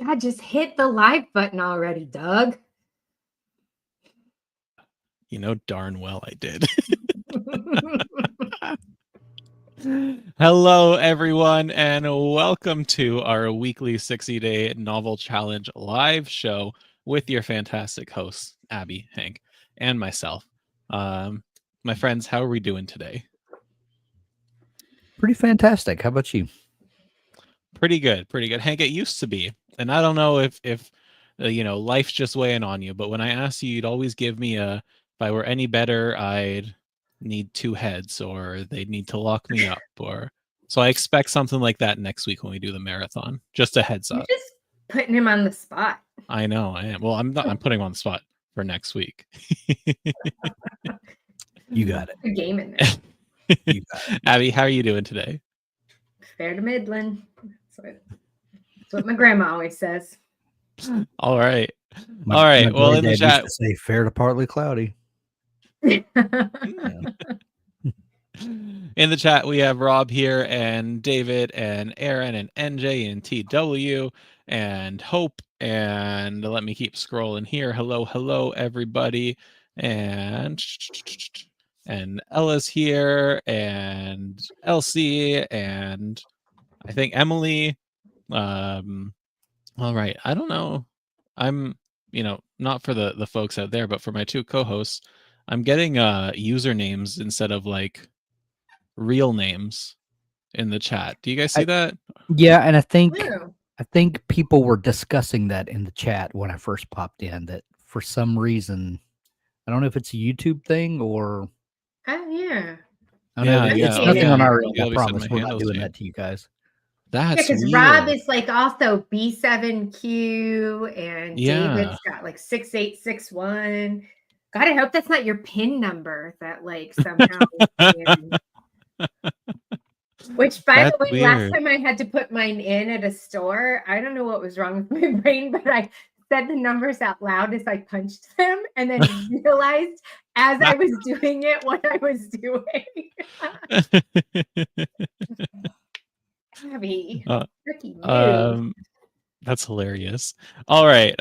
God, just hit the live button already, Doug. You know darn well I did. Hello, everyone, and welcome to our weekly 60-day novel challenge live show with your fantastic hosts, Abby, Hank, and myself. My friends, how are we doing today? Pretty fantastic. How about you? Pretty good. Hank, it used to be, and I don't know if life's just weighing on you, but when I asked you, you'd always give me if I were any better, I'd need 2 heads, or they'd need to lock me up, or so I expect something like that next week when we do the marathon. Just a heads up. You're just putting him on the spot. I know I am. Well, I'm not. I'm putting him on the spot for next week. You got it. A game in there. You got it. Abby, how are you doing today? Fair to middling. That's what my grandma always says. All right. My Well, in the granddad chat, used to say fair to partly cloudy. in the chat, we have Rob here, and David, and Aaron, and NJ, and TW, and Hope, and let me keep scrolling here. Hello, everybody, and Ella's here, and Elsie, and I think Emily. All right. I don't know. I'm, not for the folks out there, but for my 2 co-hosts, I'm getting usernames instead of like real names in the chat. Do you guys see that? Yeah, and I think Ew. people were discussing that in the chat when I first popped in, that for some reason, I don't know if it's a YouTube thing or Oh, yeah. I don't know. Yeah, It's yeah. nothing on our Maybe end. I'll I be sending promise my we're not handles doing to you. that to you guys. That's because weird. Rob is like also B7Q and Yeah. David's got like 6861. God, I hope that's not your PIN number that like somehow Which, by That's the way, weird. last time I had to put mine in at a store, I don't know what was wrong with my brain, but I said the numbers out loud as I punched them and then realized as I was doing it what I was doing. Abby, tricky move. That's hilarious. All right.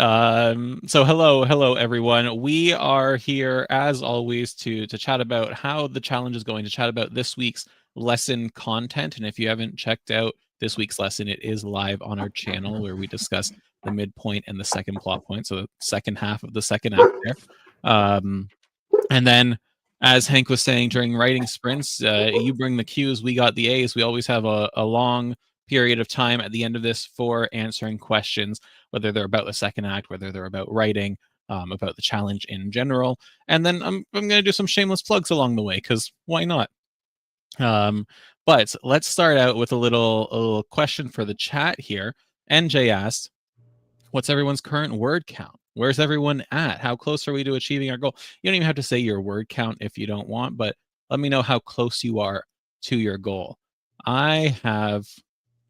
So hello, everyone. We are here as always to chat about how the challenge is going, to chat about this week's lesson content. And if you haven't checked out this week's lesson, it is live on our channel where we discuss the midpoint and the second plot point. So the second half of the second act there. And then, as Hank was saying during writing sprints, you bring the Q's, we got the A's. We always have a long period of time at the end of this for answering questions, whether they're about the second act, whether they're about writing, about the challenge in general. And then I'm going to do some shameless plugs along the way, because why not? But let's start out with a little question for the chat here. NJ asked, what's everyone's current word count? Where's everyone at? How close are we to achieving our goal? You don't even have to say your word count if you don't want, but let me know how close you are to your goal. I have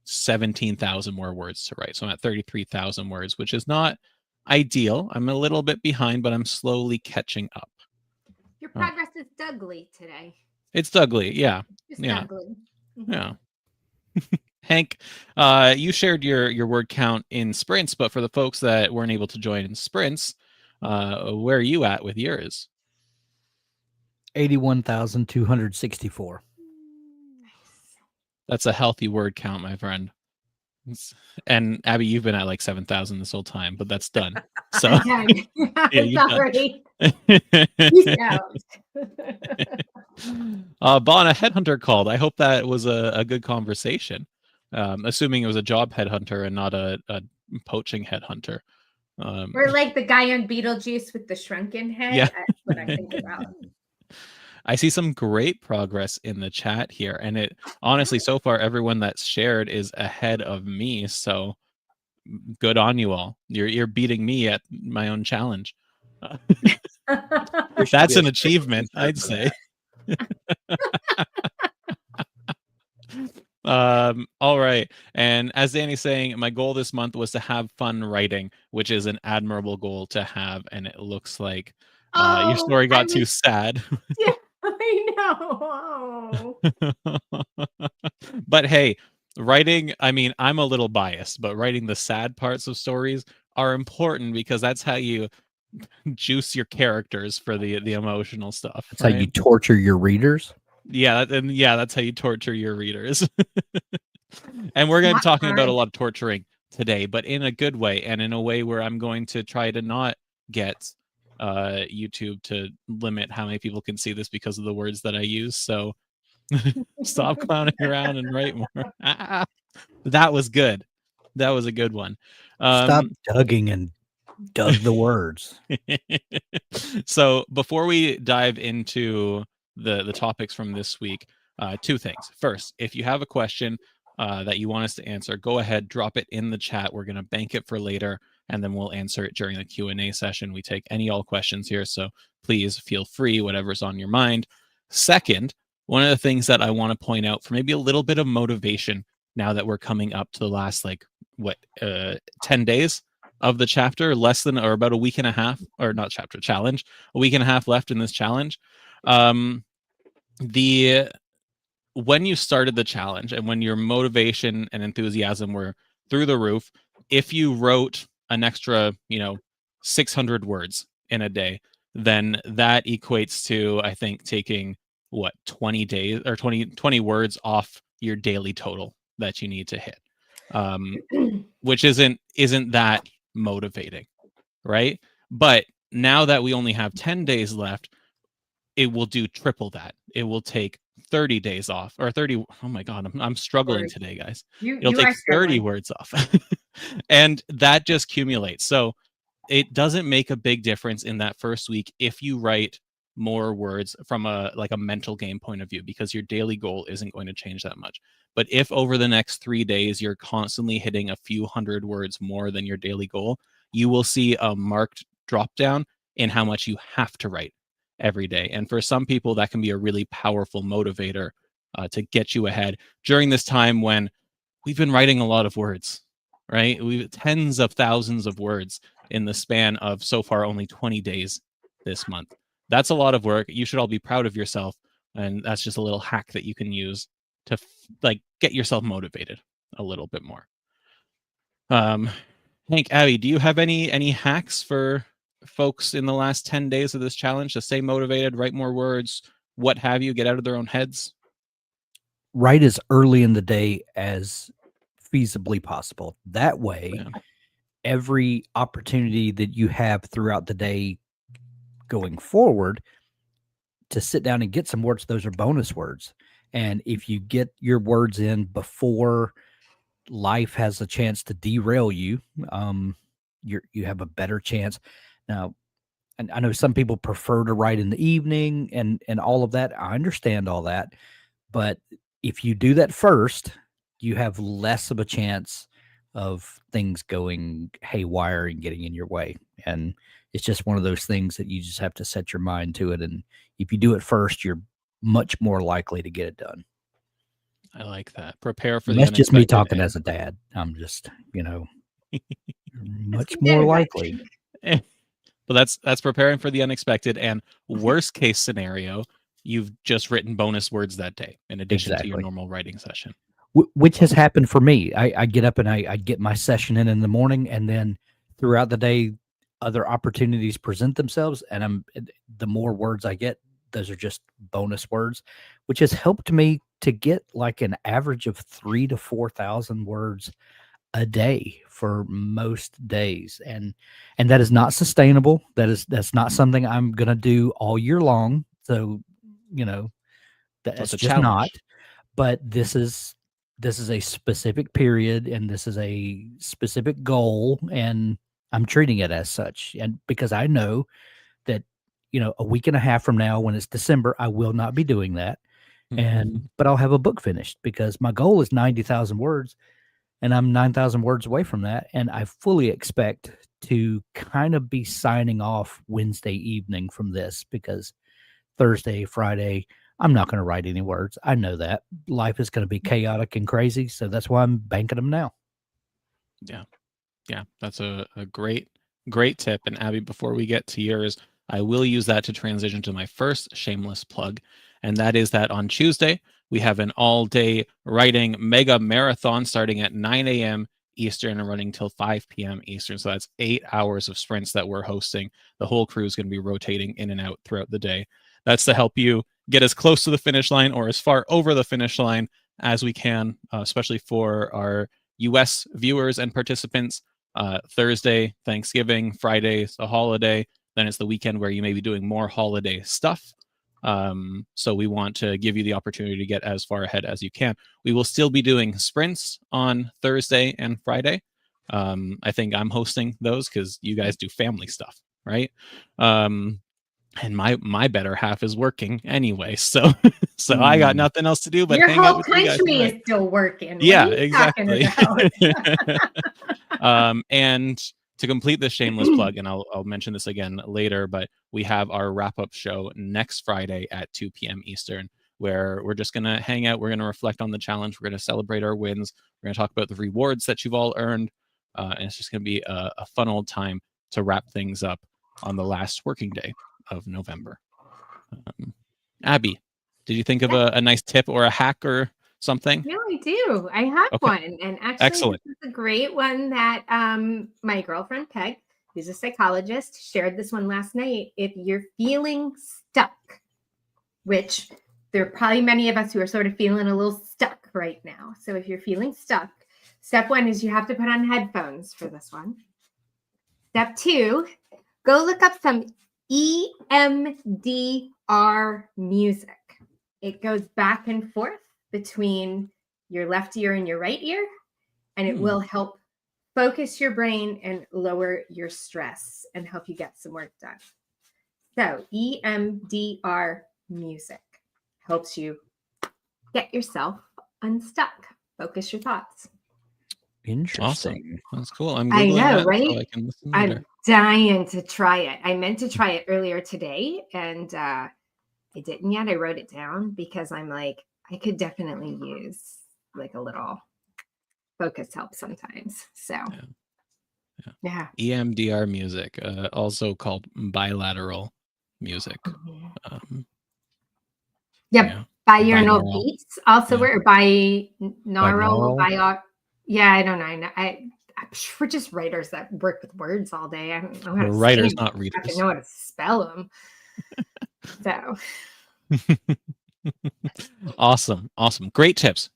17,000 more words to write. So I'm at 33,000 words, which is not ideal. I'm a little bit behind, but I'm slowly catching up. Your progress is Dougly today. It's Dougly, yeah. Just yeah. Dougly. Yeah. Hank, you shared your word count in sprints, but for the folks that weren't able to join in sprints, where are you at with yours? 81,264. That's a healthy word count, my friend. And Abby, you've been at like 7,000 this whole time, but that's done. So it's already. Bon, a headhunter called. I hope that was a good conversation. Assuming it was a job headhunter and not a poaching headhunter. Or like the guy on Beetlejuice with the shrunken head. Yeah. That's what I think about. I see some great progress in the chat here, and it honestly, so far, everyone that's shared is ahead of me. So good on you all. You're beating me at my own challenge. That's an achievement, I'd say. All right. And as Danny's saying, my goal this month was to have fun writing, which is an admirable goal to have. And it looks like your story got too sad. Yeah, I know. But hey, writing, I mean, I'm a little biased, but writing the sad parts of stories are important because that's how you juice your characters for the emotional stuff. That's how right? you torture your readers. Yeah, and yeah, that's how you torture your readers. And we're going to be Not talking about a hard. lot of torturing today, but in a good way, and in a way where I'm going to try to not get YouTube to limit how many people can see this because of the words that I use. So stop clowning around and write more. That was good. That was a good one. Stop dugging and dug the words. So before we dive into the topics from this week, two things. First, if you have a question that you want us to answer, go ahead, drop it in the chat. We're going to bank it for later, and then we'll answer it during the Q&A session. We take any all questions here, so please feel free, whatever's on your mind. Second, one of the things that I want to point out for maybe a little bit of motivation now that we're coming up to the last 10 days of the chapter, less than or about a week and a half, or not chapter, challenge, a week and a half left in this challenge. When you started the challenge and when your motivation and enthusiasm were through the roof, if you wrote an extra 600 words in a day, then that equates to, I think, taking 20 days or 20 words off your daily total that you need to hit, which isn't that motivating, right? But now that we only have 10 days left, it will do triple that. It will take 30 days off, or 30. Oh my God, I'm struggling today, guys. It'll take 30 words off. And that just accumulates. So it doesn't make a big difference in that first week if you write more words from a mental game point of view, because your daily goal isn't going to change that much. But if over the next 3 days you're constantly hitting a few hundred words more than your daily goal, you will see a marked drop down in how much you have to write every day. And for some people, that can be a really powerful motivator to get you ahead during this time when we've been writing a lot of words, right? We've tens of thousands of words in the span of so far only 20 days this month. That's a lot of work. You should all be proud of yourself. And that's just a little hack that you can use to get yourself motivated a little bit more. Hank, Abby, do you have any hacks for folks in the last 10 days of this challenge to stay motivated, write more words, what have you, get out of their own heads? Write as early in the day as feasibly possible. That way, every opportunity that you have throughout the day going forward to sit down and get some words, those are bonus words. And if you get your words in before life has a chance to derail you, you have a better chance. Now, and I know some people prefer to write in the evening and all of that. I understand all that. But if you do that first, you have less of a chance of things going haywire and getting in your way. And it's just one of those things that you just have to set your mind to it. And if you do it first, you're much more likely to get it done. I like that. Prepare for and the that's just me unexpected. talking as a dad. I'm just, much more likely. But that's preparing for the unexpected. And worst case scenario, you've just written bonus words that day in addition to your normal writing session. Which has happened for me. I get up and I get my session in the morning, and then throughout the day, other opportunities present themselves, and the more words I get, those are just bonus words, which has helped me to get like an average of 3,000 to 4,000 words a day for most days, and that is not sustainable. That's not something I'm gonna do all year long. So that's just challenge. not. But this is a specific period, and this is a specific goal, and I'm treating it as such. And because I know that a week and a half from now, when it's December, I will not be doing that, but I'll have a book finished, because my goal is 90,000 words. And I'm 9,000 words away from that. And I fully expect to kind of be signing off Wednesday evening from this, because Thursday, Friday, I'm not going to write any words. I know that life is going to be chaotic and crazy. So that's why I'm banking them now. Yeah. Yeah. That's a great tip. And Abby, before we get to yours, I will use that to transition to my first shameless plug. And that is that on Tuesday, We have an all-day writing mega marathon starting at 9 a.m. Eastern and running till 5 p.m. Eastern. So that's 8 hours of sprints that we're hosting. The whole crew is going to be rotating in and out throughout the day. That's to help you get as close to the finish line or as far over the finish line as we can, especially for our US viewers and participants. Thursday, Thanksgiving, Friday is a holiday. Then it's the weekend where you may be doing more holiday stuff. So we want to give you the opportunity to get as far ahead as you can. We will still be doing sprints on Thursday and Friday. I think I'm hosting those because you guys do family stuff, right? And my better half is working anyway, so I got nothing else to do but your hang out whole with you guys country tonight. is still working. Yeah, what are you exactly. talking about? And to complete this shameless plug, and I'll mention this again later, but we have our wrap-up show next Friday at 2 p.m. Eastern, where we're just gonna hang out. We're gonna reflect on the challenge. We're gonna celebrate our wins. We're gonna talk about the rewards that you've all earned, and it's just gonna be a fun old time to wrap things up on the last working day of November. Abby, did you think of a nice tip or a hack or something? No, I do. I have Okay. one. And actually, Excellent. this is a great one that my girlfriend Peg, who's a psychologist, shared this one last night. If you're feeling stuck, which there are probably many of us who are sort of feeling a little stuck right now. So if you're feeling stuck, step one is you have to put on headphones for this one. Step two, go look up some EMDR music. It goes back and forth between your left ear and your right ear, and it will help focus your brain and lower your stress and help you get some work done. So EMDR music helps you get yourself unstuck, focus your thoughts. Interesting. Awesome. That's cool. I'm I Googling know, that right? so I can listen later. I'm dying to try it. I meant to try it earlier today, and I didn't yet. I wrote it down because I'm like, I could definitely use like a little focus help sometimes. So, yeah. EMDR music, also called bilateral music. Yep. Binaural Binaural. beats. Also, Yeah. we're binaural. Binaural? Yeah, I don't know. We're just writers that work with words all day. I don't know how We're to writers, say not them. I readers. have to know how to spell them. So. Awesome. Great tips,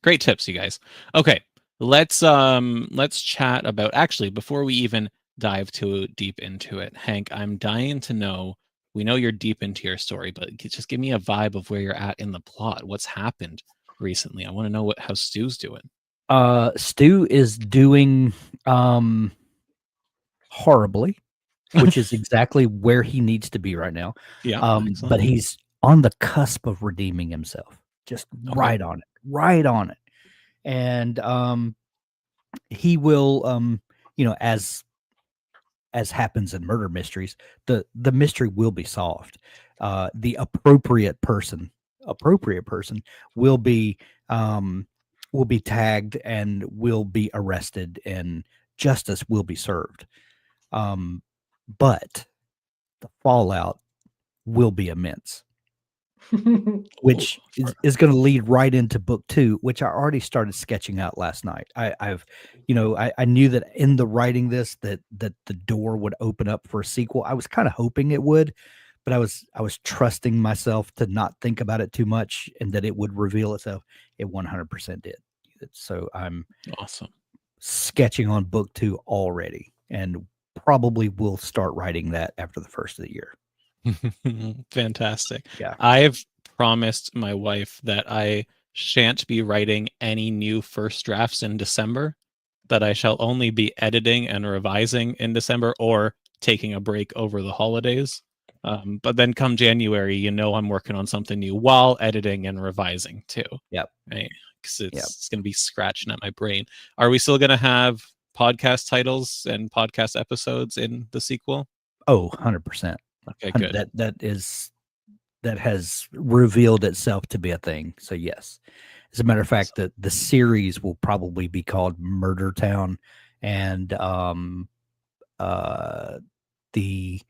you guys. Okay, let's chat about, actually, before we even dive too deep into it, Hank, I'm dying to know, we know you're deep into your story, but just give me a vibe of where you're at in the plot. What's happened recently? I want to know how Stu's doing. Stu is doing horribly, which is exactly where he needs to be right now. Yeah, But he's on the cusp of redeeming himself. Just right on it. And he will as happens in murder mysteries, the mystery will be solved. The appropriate person will be tagged and will be arrested, and justice will be served. But the fallout will be immense, which is going to lead right into book 2, which I already started sketching out last night. I knew that in the writing this, that the door would open up for a sequel. I was kind of hoping it would, but I was trusting myself to not think about it too much and that it would reveal itself. It 100% did. So I'm awesome sketching on book 2 already, and probably will start writing that after the first of the year. Fantastic. Yeah. I've promised my wife that I shan't be writing any new first drafts in December, that I shall only be editing and revising in December or taking a break over the holidays. But then come January, I'm working on something new while editing and revising too. Yep. Right? Because it's going to be scratching at my brain. Are we still going to have podcast titles and podcast episodes in the sequel? Oh, 100%. Okay, good. That has revealed itself to be a thing. So yes, as a matter of fact, the series will probably be called Murder Town, and the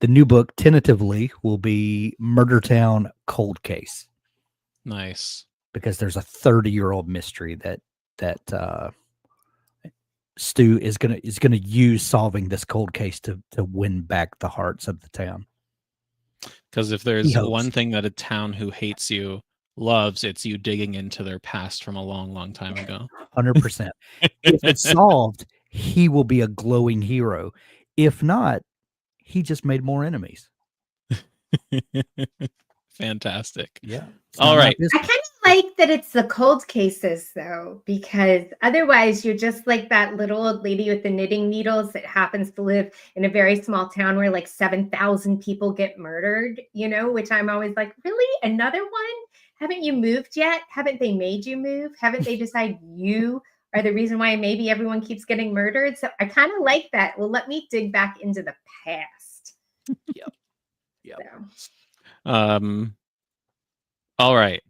new book tentatively will be Murder Town Cold Case. Nice. because there's a 30-year-old mystery that Stu is gonna use solving this cold case to win back the hearts of the town. Because if there's one thing that a town who hates you loves, it's you digging into their past from a long, long time ago. 100%. If it's solved, he will be a glowing hero. If not, he just made more enemies. Fantastic. Yeah. All right. I kind of like that it's the cold cases, though, because otherwise you're just like that little old lady with the knitting needles that happens to live in a very small town where like 7,000 people get murdered, which I'm always like, really? Another one? Haven't you moved yet? Haven't they made you move? Haven't they decided you are the reason why maybe everyone keeps getting murdered? So I kind of like that. Well, let me dig back into the past. Yep. So. All right.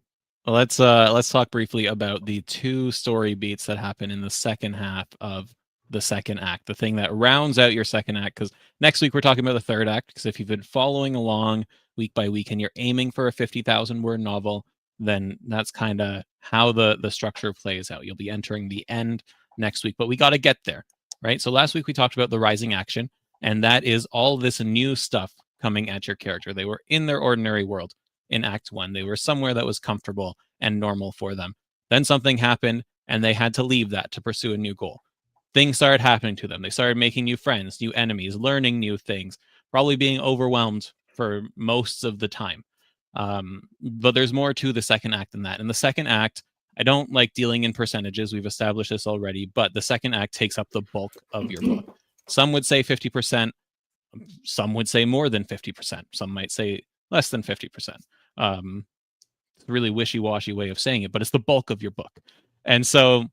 Let's talk briefly about the two story beats that happen in the second half of the second act, the thing that rounds out your second act. Because next week we're talking about the third act. Because if you've been following along week by week and you're aiming for a 50,000 word novel, then that's kind of how the structure plays out. You'll be entering the end next week, but we got to get there, right? So last week we talked about the rising action, and that is all this new stuff coming at your character. They were in their ordinary world. In Act 1, they were somewhere that was comfortable and normal for them. Then something happened and they had to leave that to pursue a new goal. Things started happening to them. They started making new friends, new enemies, learning new things, probably being overwhelmed for most of the time. But there's more to the second act than that. In the second act, I don't like dealing in percentages. We've established this already, but the second act takes up the bulk of your book. Some would say 50%. Some would say more than 50%. Some might say less than 50%. Really wishy-washy way of saying it, but it's the bulk of your book. And so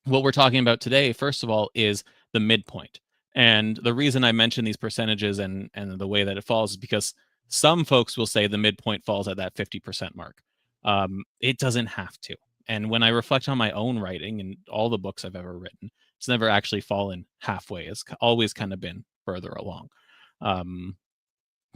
what we're talking about today, first of all, is the midpoint. And the reason I mention these percentages and the way that it falls is because some folks will say the midpoint falls at that 50% mark. It doesn't have to. And when I reflect on my own writing and all the books I've ever written, it's never actually fallen halfway. It's always kind of been further along.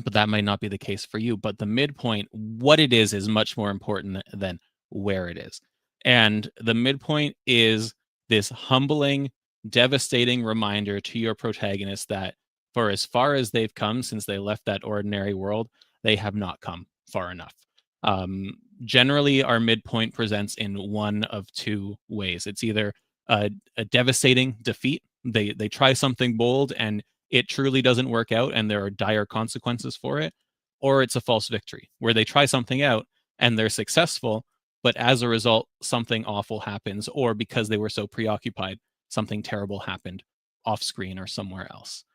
But that might not be the case for you. But the midpoint, what it is much more important than where it is. And the midpoint is this humbling, devastating reminder to your protagonist that for as far as they've come since they left that ordinary world, they have not come far enough. Generally, our midpoint presents in one of two ways. It's either a devastating defeat. They try something bold and it truly doesn't work out and there are dire consequences for it, or it's a false victory where they try something out and they're successful, but as a result, something awful happens, or because they were so preoccupied, something terrible happened off screen or somewhere else.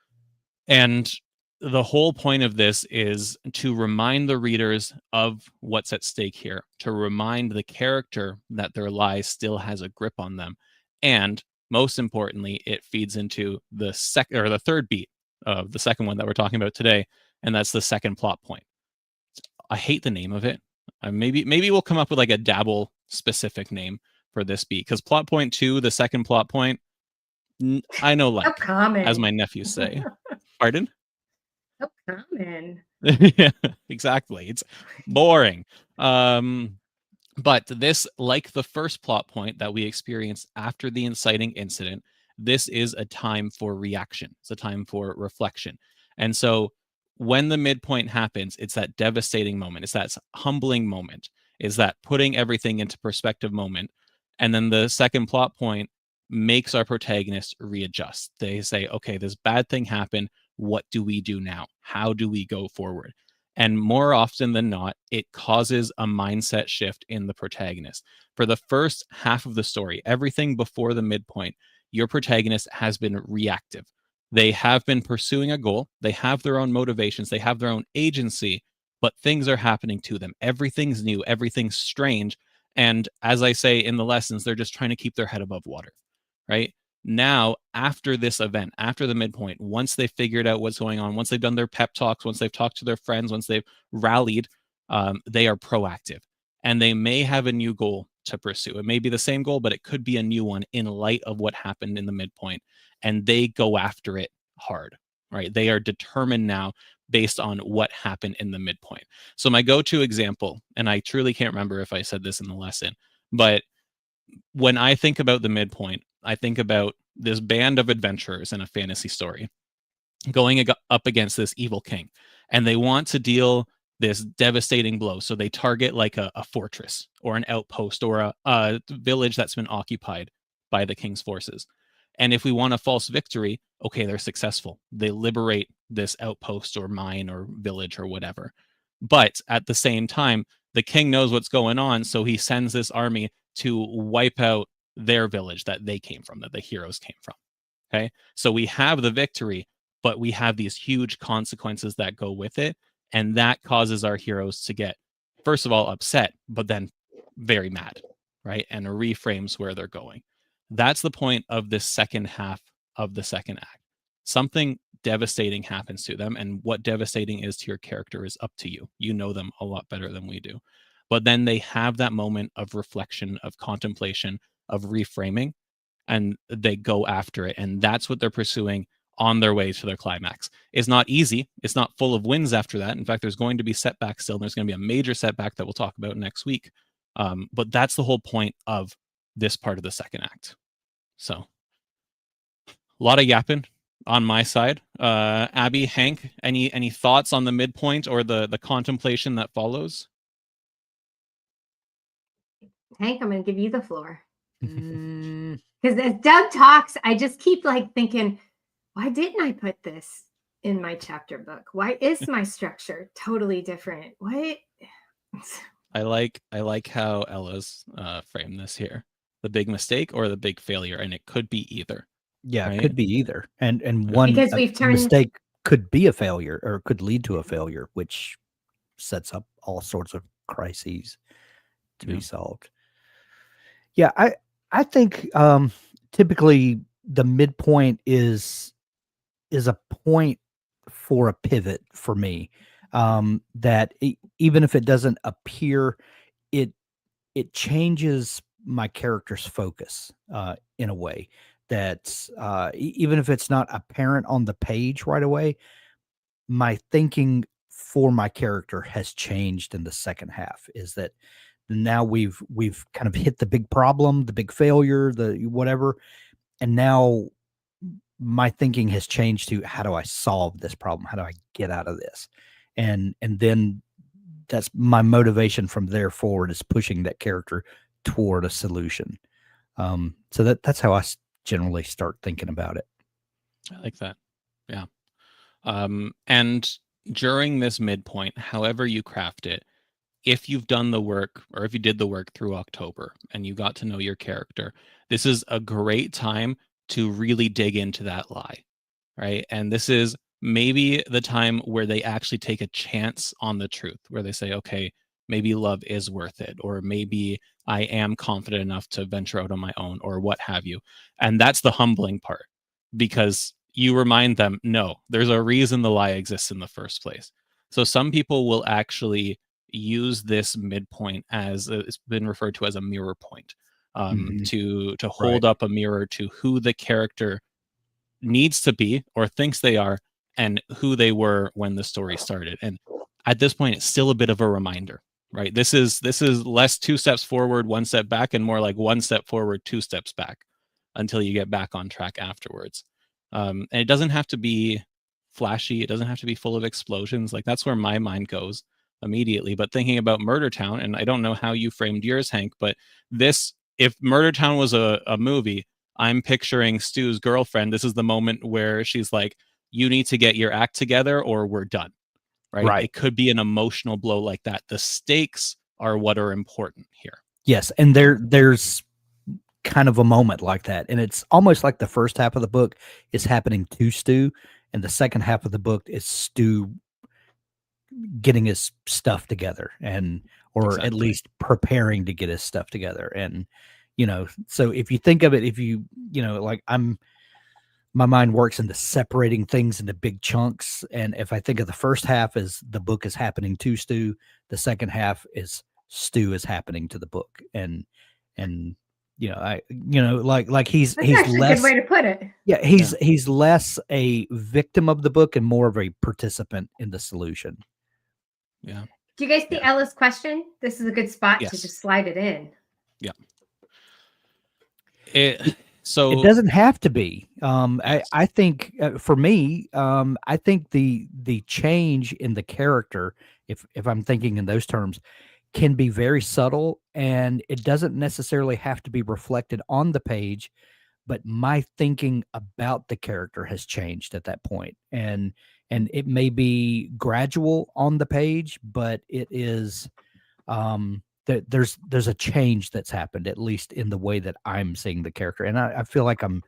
And the whole point of this is to remind the readers of what's at stake here, to remind the character that their lie still has a grip on them. And most importantly, it feeds into the third beat of the second one that we're talking about today, and that's the second plot point. I hate the name of it. Maybe we'll come up with like a Dabble specific name for this beat, because plot point 2, the second plot point, I know, like, as my nephews say. Pardon? So common. Yeah, exactly. It's boring. But this, like the first plot point that we experienced after the inciting incident, this is a time for reaction. It's a time for reflection. And so when the midpoint happens, it's that devastating moment. It's that humbling moment. It's that putting everything into perspective moment. And then the second plot point makes our protagonist readjust. They say, okay, this bad thing happened. What do we do now? How do we go forward? And more often than not, it causes a mindset shift in the protagonist. For the first half of the story, everything before the midpoint, your protagonist has been reactive. They have been pursuing a goal. They have their own motivations. They have their own agency, but things are happening to them. Everything's new. Everything's strange. And as I say in the lessons, they're just trying to keep their head above water, right? Now, after this event, after the midpoint, once they've figured out what's going on, once they've done their pep talks, once they've talked to their friends, once they've rallied, they are proactive. And they may have a new goal to pursue. It may be the same goal, but it could be a new one in light of what happened in the midpoint. And they go after it hard, right? They are determined now based on what happened in the midpoint. So my go-to example, and I truly can't remember if I said this in the lesson, But when I think about the midpoint, I think about this band of adventurers in a fantasy story going up against this evil king, and they want to deal this devastating blow. So they target like a fortress or an outpost or a village that's been occupied by the king's forces. And if we want a false victory, okay, they're successful. They liberate this outpost or mine or village or whatever. But at the same time, the king knows what's going on, so he sends this army to wipe out their village that they came from, that the heroes came from. Okay, so we have the victory, but we have these huge consequences that go with it, and that causes our heroes to get, first of all, upset, but then very mad, right? And reframes where they're going. That's the point of this second half of the second act. Something devastating happens to them, and what devastating is to your character is up to you. You know them a lot better than we do. But then they have that moment of reflection, of contemplation, of reframing, and they go after it. And that's what they're pursuing on their way to their climax. It's not easy. It's not full of wins after that. In fact, there's going to be setbacks still. And there's going to be a major setback that we'll talk about next week. But that's the whole point of this part of the second act. So a lot of yapping on my side. Abby, Hank, any thoughts on the midpoint or the contemplation that follows? Hank, I'm going to give you the floor. Because as Doug talks, I just keep like thinking, why didn't I put this in my chapter book? Why is my structure totally different? What? I like how Ella's framed this here. The big mistake or the big failure, and it could be either. Yeah, right? it could be either. And one because we've turned mistake could be a failure or could lead to a failure, which sets up all sorts of crises to be solved. Yeah, I think typically the midpoint is a point for a pivot for me. That even if it doesn't appear, it changes my character's focus in a way that even if it's not apparent on the page right away, my thinking for my character has changed in the second half. Is that now we've kind of hit the big problem, the big failure, the whatever, and now my thinking has changed to how do I solve this problem? How do I get out of this? And then that's my motivation from there forward, is pushing that character toward a solution. So that's how I generally start thinking about it. I like that. Yeah. And during this midpoint, however you craft it, if you've done the work or if you did the work through October and you got to know your character, this is a great time to really dig into that lie, right? And this is maybe the time where they actually take a chance on the truth, where they say, okay, maybe love is worth it, or maybe I am confident enough to venture out on my own, or what have you. And that's the humbling part, because you remind them, no, there's a reason the lie exists in the first place. So some people will actually use this midpoint, as it's been referred to as a mirror point, to hold up a mirror to who the character needs to be or thinks they are and who they were when the story started. And at this point, it's still a bit of a reminder, right? This is less 2 steps forward, 1 step back, and more like 1 step forward, 2 steps back until you get back on track afterwards. And it doesn't have to be flashy. It doesn't have to be full of explosions. Like, that's where my mind goes immediately. But thinking about Murder Town, and I don't know how you framed yours, Hank, but this, if Murder Town was a movie, I'm picturing Stu's girlfriend. This is the moment where she's like, you need to get your act together or we're done. Right? It could be an emotional blow like that. The stakes are what are important here. Yes. And there's kind of a moment like that. And it's almost like the first half of the book is happening to Stu, and the second half of the book is Stu getting his stuff together, or at least preparing to get his stuff together. And, so if you think of it, like my mind works into separating things into big chunks. And if I think of the first half as the book is happening to Stu, the second half is Stu is happening to the book. And like he's less, a good way to put it. Yeah, he's less a victim of the book and more of a participant in the solution. Yeah. Do you guys see Ella's question? This is a good spot to just slide it in. It doesn't have to be. I think for me, I think the change in the character, if I'm thinking in those terms, can be very subtle, and it doesn't necessarily have to be reflected on the page, but my thinking about the character has changed at that point. And it may be gradual on the page, but it is there's a change that's happened, at least in the way that I'm seeing the character. And I feel like I'm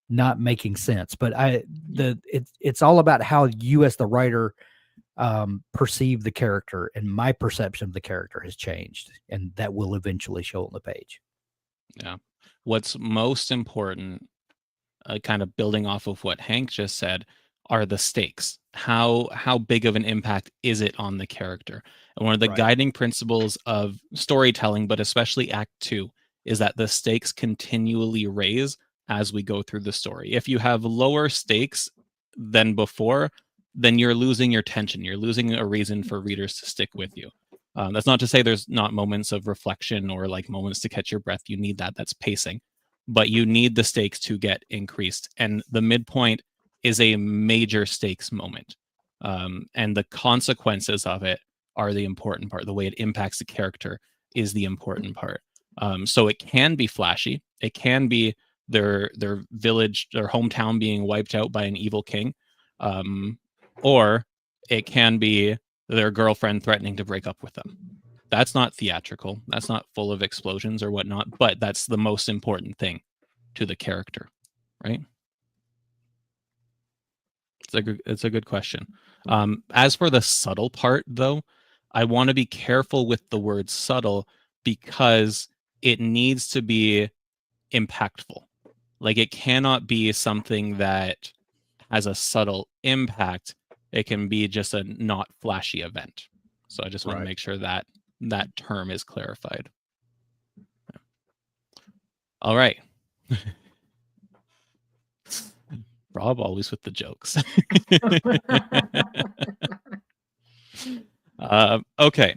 not making sense, but it's all about how you as the writer perceive the character, and my perception of the character has changed, and that will eventually show on the page. Yeah. What's most important, kind of building off of what Hank just said, are the stakes. How big of an impact is it on the character? And one of the guiding principles of storytelling, but especially Act 2, is that the stakes continually raise as we go through the story. If you have lower stakes than before, then you're losing your tension. You're losing a reason for readers to stick with you. That's not to say there's not moments of reflection or like moments to catch your breath. You need that. That's pacing. But you need the stakes to get increased. And the midpoint is a major stakes moment. And the consequences of it are the important part. The way it impacts the character is the important part. So it can be flashy. It can be their village, their hometown being wiped out by an evil king. Or it can be their girlfriend threatening to break up with them. That's not theatrical. That's not full of explosions or whatnot, but that's the most important thing to the character, right? It's a good question. As for the subtle part, though, I want to be careful with the word subtle because it needs to be impactful. Like, it cannot be something that has a subtle impact. It can be just a not flashy event. So I just want to make sure that that term is clarified. All right. Rob always with the jokes. Okay.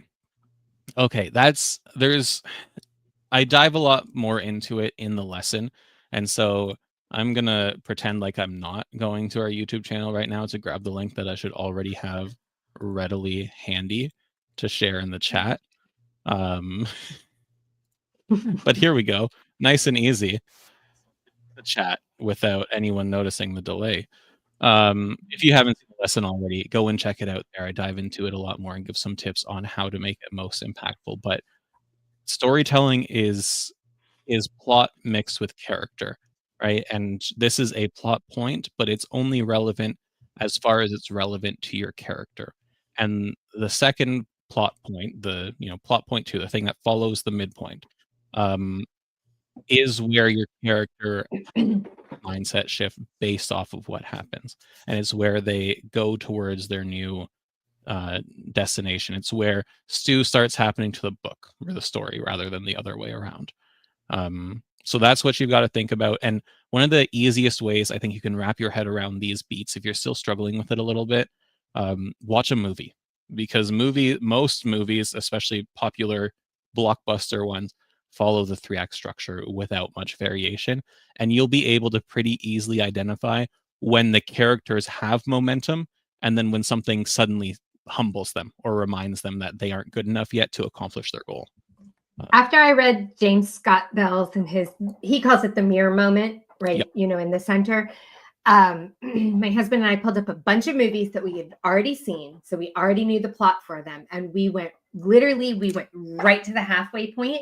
I dive a lot more into it in the lesson. And so I'm going to pretend like I'm not going to our YouTube channel right now to grab the link that I should already have readily handy to share in the chat. But here we go. Nice and easy. The chat without anyone noticing the delay. If you haven't seen the lesson already, go and check it out there. I dive into it a lot more and give some tips on how to make it most impactful. But storytelling is plot mixed with character, right? And this is a plot point, but it's only relevant as far as it's relevant to your character. And the second plot point, plot point 2, the thing that follows the midpoint, is where your character mindset shift based off of what happens, and it's where they go towards their new destination. It's where Stu starts happening to the book or the story rather than the other way around. So that's what you've got to think about. And one of the easiest ways I think you can wrap your head around these beats, if you're still struggling with it a little bit, watch a movie, because most movies, especially popular blockbuster ones, follow the 3-act structure without much variation, and you'll be able to pretty easily identify when the characters have momentum and then when something suddenly humbles them or reminds them that they aren't good enough yet to accomplish their goal. After I read James Scott Bell's and he calls it the mirror moment, right? Yep. In the center. My husband and I pulled up a bunch of movies that we had already seen. So we already knew the plot for them. And we went right to the halfway point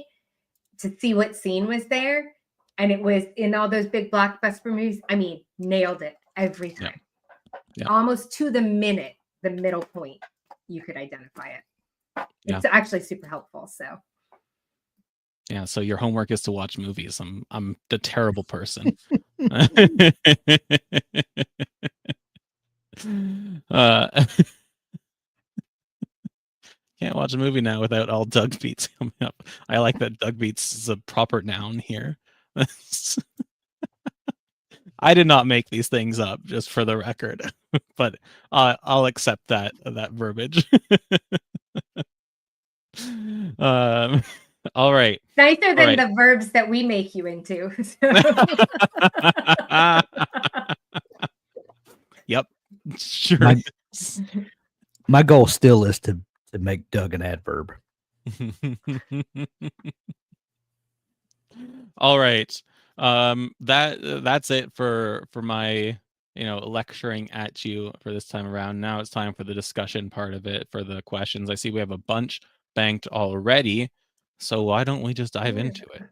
to see what scene was there. And it was in all those big blockbuster movies. I mean, nailed it every time. Yeah. Almost to the minute, the middle point, you could identify it. It's actually super helpful. So. Yeah, so your homework is to watch movies. I'm the terrible person. Can't watch a movie now without all Doug beats coming up. I like that Doug beats is a proper noun here. I did not make these things up, just for the record, but I'll accept that verbiage. All right. Nicer than right. the verbs that we make you into. Yep. Sure My is. my goal still is to make Doug an adverb. All right. That's it for my lecturing at you for this time around. Now it's time for the discussion part of it, for the questions. I see we have a bunch banked already, so why don't we just dive into it?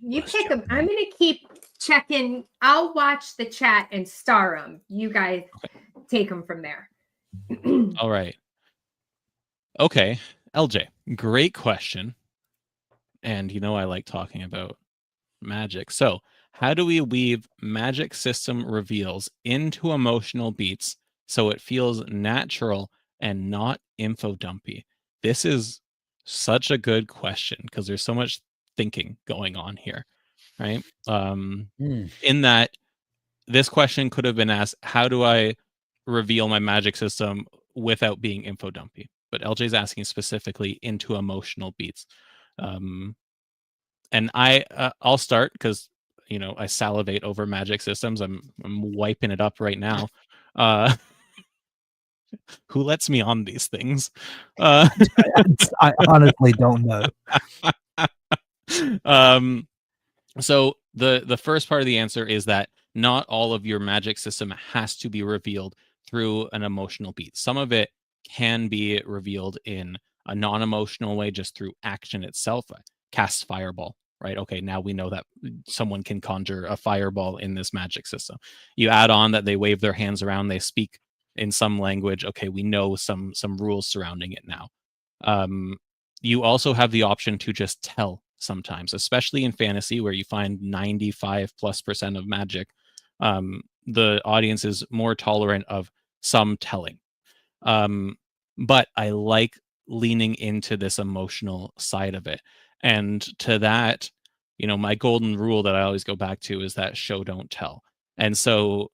You Let's pick jump them. I'm in. going to keep checking. I'll watch the chat and star them. You guys take them from there. All right. Okay, LJ, great question. And I like talking about magic. So, how do we weave magic system reveals into emotional beats so it feels natural and not info dumpy? This is such a good question because there's so much thinking going on here, right? In that this question could have been asked, how do I reveal my magic system without being info dumpy? But LJ's asking specifically into emotional beats. And I'll start because I salivate over magic systems. I'm wiping it up right now. Who lets me on these things? I honestly don't know. So the first part of the answer is that not all of your magic system has to be revealed through an emotional beat. Some of it can be revealed in a non-emotional way, just through action itself. Cast fireball, right? Okay, now we know that someone can conjure a fireball in this magic system. You add on that they wave their hands around, they speak in some language. Okay, we know some rules surrounding it now. You also have the option to just tell sometimes, especially in fantasy where you find 95+% of magic. The audience is more tolerant of some telling. But I like leaning into this emotional side of it. And to that, my golden rule that I always go back to is that show, don't tell. And so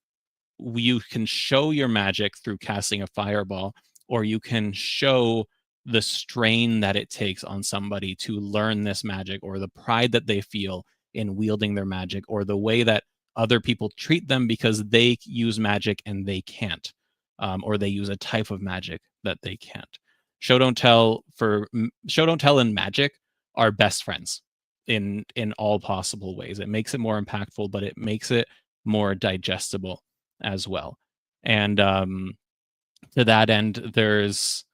you can show your magic through casting a fireball, or you can show the strain that it takes on somebody to learn this magic, or the pride that they feel in wielding their magic, or the way that other people treat them because they use magic and they can't, or they use a type of magic that they can't. Show don't tell and magic are best friends in all possible ways. It makes it more impactful, but it makes it more digestible as well. And to that end, there's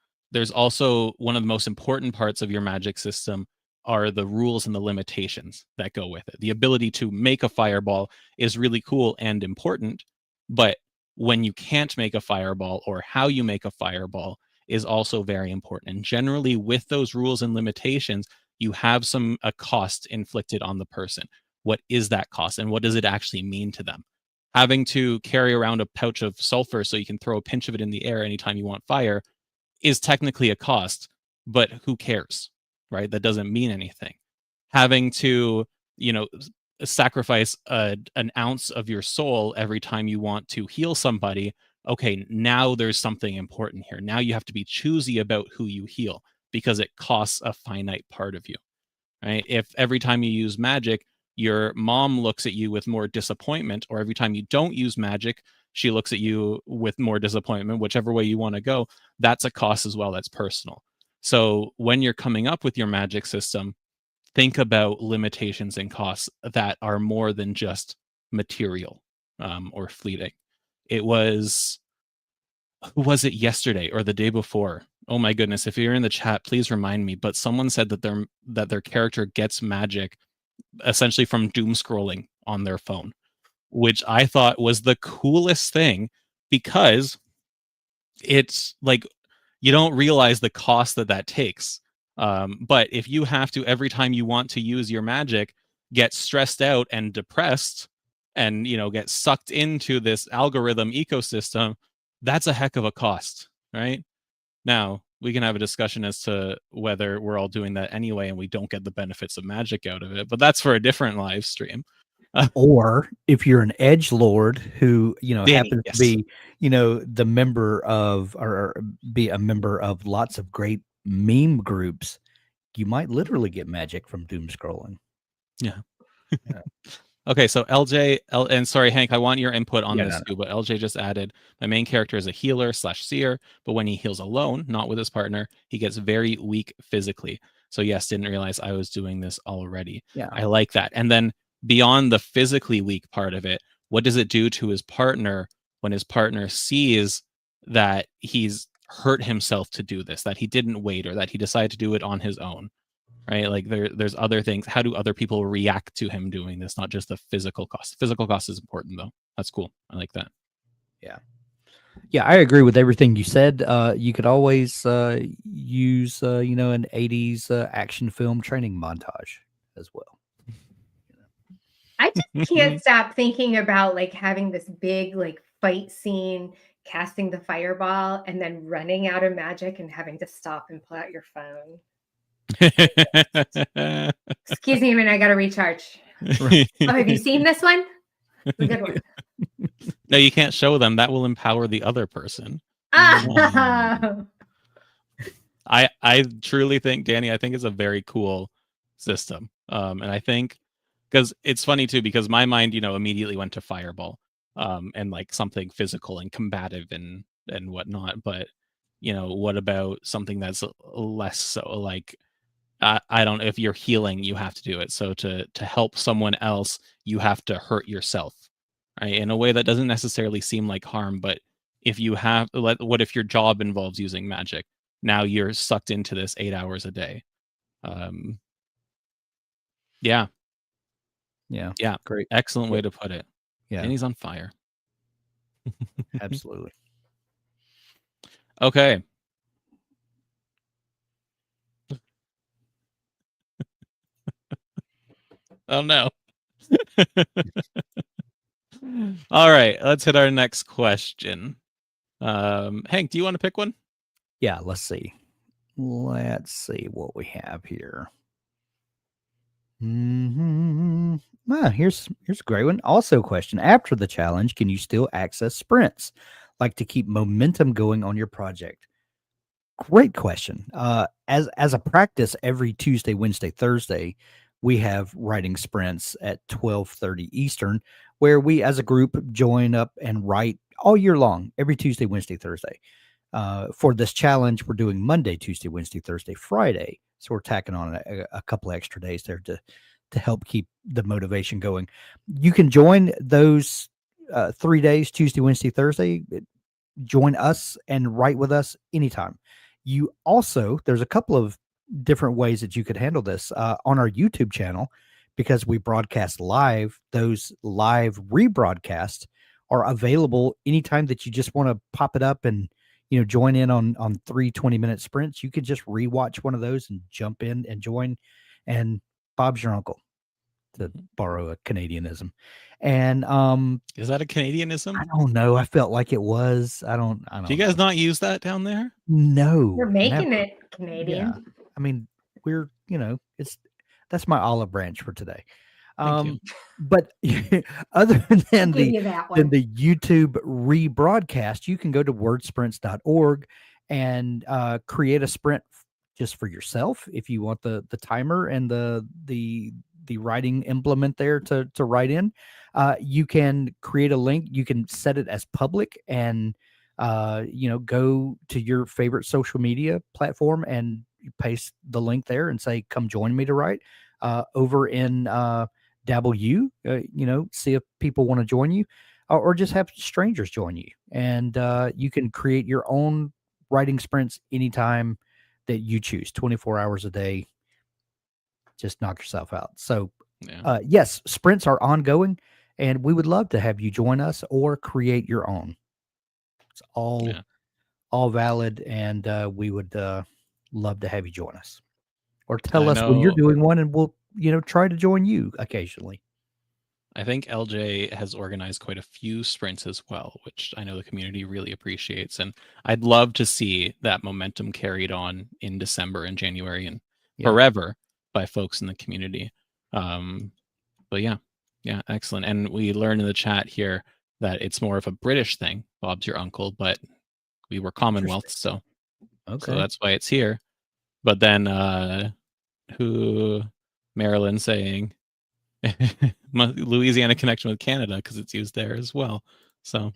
also one of the most important parts of your magic system are the rules and the limitations that go with it. The ability to make a fireball is really cool and important, but when you can't make a fireball, or how you make a fireball, is also very important. And generally with those rules and limitations, you have a cost inflicted on the person. What is that cost, and what does it actually mean to them? Having to carry around a pouch of sulfur so you can throw a pinch of it in the air anytime you want fire is technically a cost, but who cares, right? That doesn't mean anything. Having to, sacrifice an ounce of your soul every time you want to heal somebody, okay, now there's something important here. Now you have to be choosy about who you heal because it costs a finite part of you, right? If every time you use magic, your mom looks at you with more disappointment, or every time you don't use magic, she looks at you with more disappointment, whichever way you want to go, that's a cost as well. That's personal. So when you're coming up with your magic system, think about limitations and costs that are more than just material or fleeting. It was, who was it yesterday or the day before? Oh my goodness, if you're in the chat, please remind me. But someone said that their character gets magic essentially from doom scrolling on their phone, which I thought was the coolest thing, because it's like you don't realize the cost that takes. But if you have to, every time you want to use your magic, get stressed out and depressed and get sucked into this algorithm ecosystem, that's a heck of a cost, right? Now we can have a discussion as to whether we're all doing that anyway and we don't get the benefits of magic out of it, but that's for a different live stream. Or if you're an edge lord who Danny, happens yes. to be the member of, or be a member of lots of great meme groups, you might literally get magic from doom scrolling. Yeah. Yeah. Okay, so LJ, and sorry, Hank, I want your input on Yeah, this no. too, but LJ just added, my main character is a healer/seer, but when he heals alone, not with his partner, he gets very weak physically. So yes, didn't realize I was doing this already. Yeah. I like that. And then beyond the physically weak part of it, what does it do to his partner when his partner sees that he's hurt himself to do this, that he didn't wait, or that he decided to do it on his own? Right, like there's other things. How do other people react to him doing this, not just the physical cost? Physical cost is important though. That's cool. I like that. Yeah, I agree with everything you said. You could always use an 80s action film training montage as well. I just can't stop thinking about like having this big like fight scene, casting the fireball, and then running out of magic and having to stop and pull out your phone. Excuse me a minute, I gotta recharge. Oh, have you seen this one? It's a good one. No, you can't show them. That will empower the other person. Oh. I truly think, Danny, I think it's a very cool system. And I think, because it's funny too, because my mind, immediately went to fireball, and like something physical and combative and whatnot. But what about something that's less so? Like, I don't know, if you're healing, you have to do it. So to help someone else, you have to hurt yourself, right? In a way that doesn't necessarily seem like harm, but if you have, what if your job involves using magic? Now you're sucked into this 8 hours a day. Yeah. Yeah. Great. Excellent way to put it. Yeah. And he's on fire. Absolutely. Okay. Oh no. All right, let's hit our next question. Hank, do you want to pick one? Yeah, let's see. Let's see what we have here. Here's a great one. Also, question: after the challenge, can you still access sprints, like to keep momentum going on your project? Great question. As a practice, every Tuesday, Wednesday, Thursday, we have writing sprints at 12:30 Eastern, where we as a group join up and write all year long, every Tuesday, Wednesday, Thursday. For this challenge, we're doing Monday, Tuesday, Wednesday, Thursday, Friday. So we're tacking on a couple of extra days there to help keep the motivation going. You can join those 3 days, Tuesday, Wednesday, Thursday. Join us and write with us anytime. You also, there's a couple of different ways that you could handle this on our YouTube channel, because we broadcast live. Those live rebroadcasts are available anytime that you just want to pop it up and join in on 3 20-minute sprints. You could just rewatch one of those and jump in and join. And Bob's your uncle, to borrow a Canadianism. And is that a Canadianism? I don't know. I felt like it was. I don't Do you guys not use that down there? No. You're making it Canadian. Yeah. I mean, we're, that's my olive branch for today. Thank you. But other than Give you that one. the YouTube rebroadcast, you can go to wordsprints.org and create a sprint just for yourself if you want the timer and the writing implement there to write in. You can create a link. You can set it as public and go to your favorite social media platform and paste the link there and say, come join me to write. Over in Dabble, see if people want to join you, or just have strangers join you. And you can create your own writing sprints anytime that you choose, 24 hours a day. Just knock yourself out. So yes, sprints are ongoing, and we would love to have you join us or create your own. It's all valid, and we would love to have you join us, or tell us when you're doing one, and we'll try to join you occasionally. I think LJ has organized quite a few sprints as well, which I know the community really appreciates, and I'd love to see that momentum carried on in December and January and forever by folks in the community. But yeah, excellent. And we learned in the chat here that it's more of a British thing. Bob's your uncle, but we were Commonwealth, so that's why it's here. But then who Marilyn's saying Louisiana connection with Canada because it's used there as well. So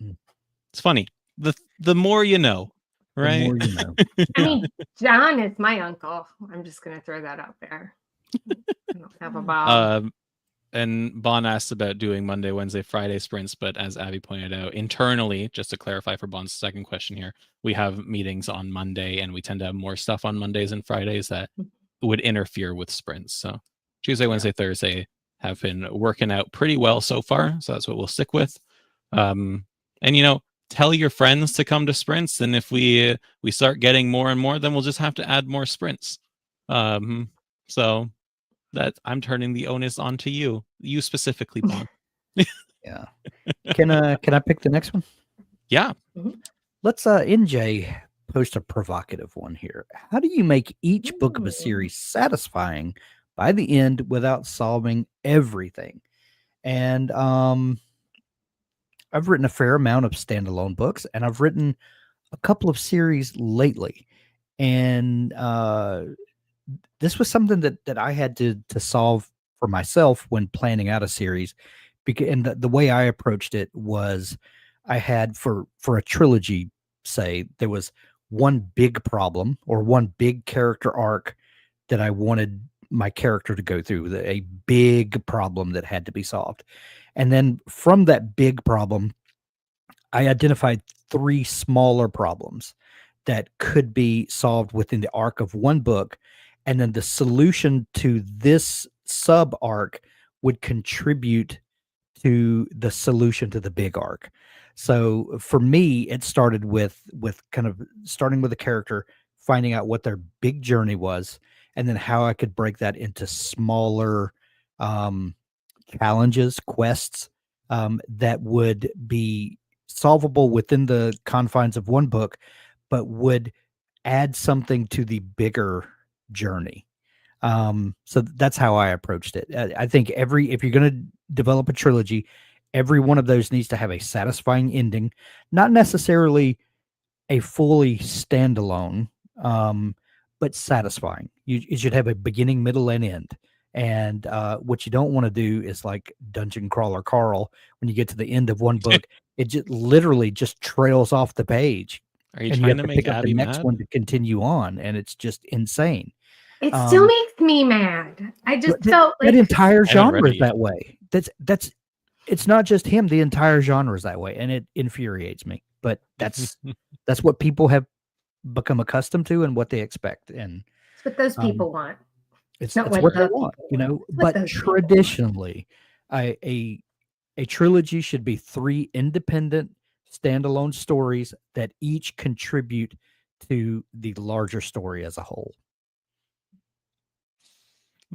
it's funny. The more you know, right? The more you know. I mean, John is my uncle. I'm just gonna throw that out there. I don't have a Bob. And Bon asked about doing Monday, Wednesday, Friday sprints, but as Abby pointed out, internally, just to clarify for Bon's second question here, we have meetings on Monday, and we tend to have more stuff on Mondays and Fridays that would interfere with sprints. So Tuesday, Wednesday, Thursday have been working out pretty well so far, so that's what we'll stick with. And tell your friends to come to sprints, and if we start getting more and more, then we'll just have to add more sprints. So that I'm turning the onus onto you specifically, Bon. Yeah. Can I pick the next one? Yeah. Let's NJ post a provocative one here. How do you make each book of a series satisfying by the end without solving everything? And I've written a fair amount of standalone books, and I've written a couple of series lately. And this was something that I had to solve for myself when planning out a series, and the way I approached it was I had for a trilogy, say, there was one big problem or one big character arc that I wanted my character to go through, a big problem that had to be solved. And then from that big problem, I identified 3 smaller problems that could be solved within the arc of one book. And then the solution to this sub arc would contribute to the solution to the big arc. So for me, it started with kind of starting with a character, finding out what their big journey was, and then how I could break that into smaller challenges, quests that would be solvable within the confines of one book, but would add something to the bigger journey. So that's how I approached it. I think if you're going to develop a trilogy, every one of those needs to have a satisfying ending, not necessarily a fully standalone, but satisfying. You should have a beginning, middle, and end. And what you don't want to do is like Dungeon Crawler Carl. When you get to the end of one book, it just literally just trails off the page. Are you and trying you have to to make pick up Abby the next mad? one to continue on, and it's just insane. It still makes me mad. I just felt like that entire genre read is it that way. That's it's not just him. The entire genre is that way, and it infuriates me. But that's what people have become accustomed to and what they expect, and it's what those people want. it's not what they want, But traditionally, a trilogy should be 3 independent standalone stories that each contribute to the larger story as a whole.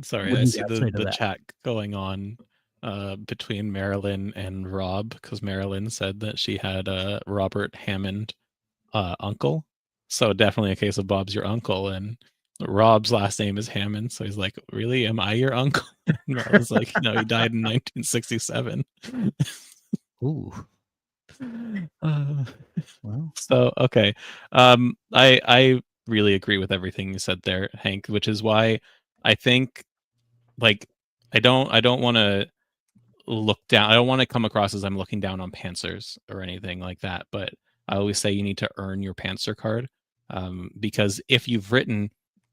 Sorry, I see the chat going on between Marilyn and Rob, because Marilyn said that she had a Robert Hammond uncle. So definitely a case of Bob's your uncle, and Rob's last name is Hammond. So he's like, really? Am I your uncle? And Marilyn's like, no, he died in 1967. Ooh. Well. So, okay. I really agree with everything you said there, Hank, which is why I think, like, I don't want to look down. I don't want to come across as I'm looking down on pantsers or anything like that. But I always say you need to earn your pantser card, because if you've written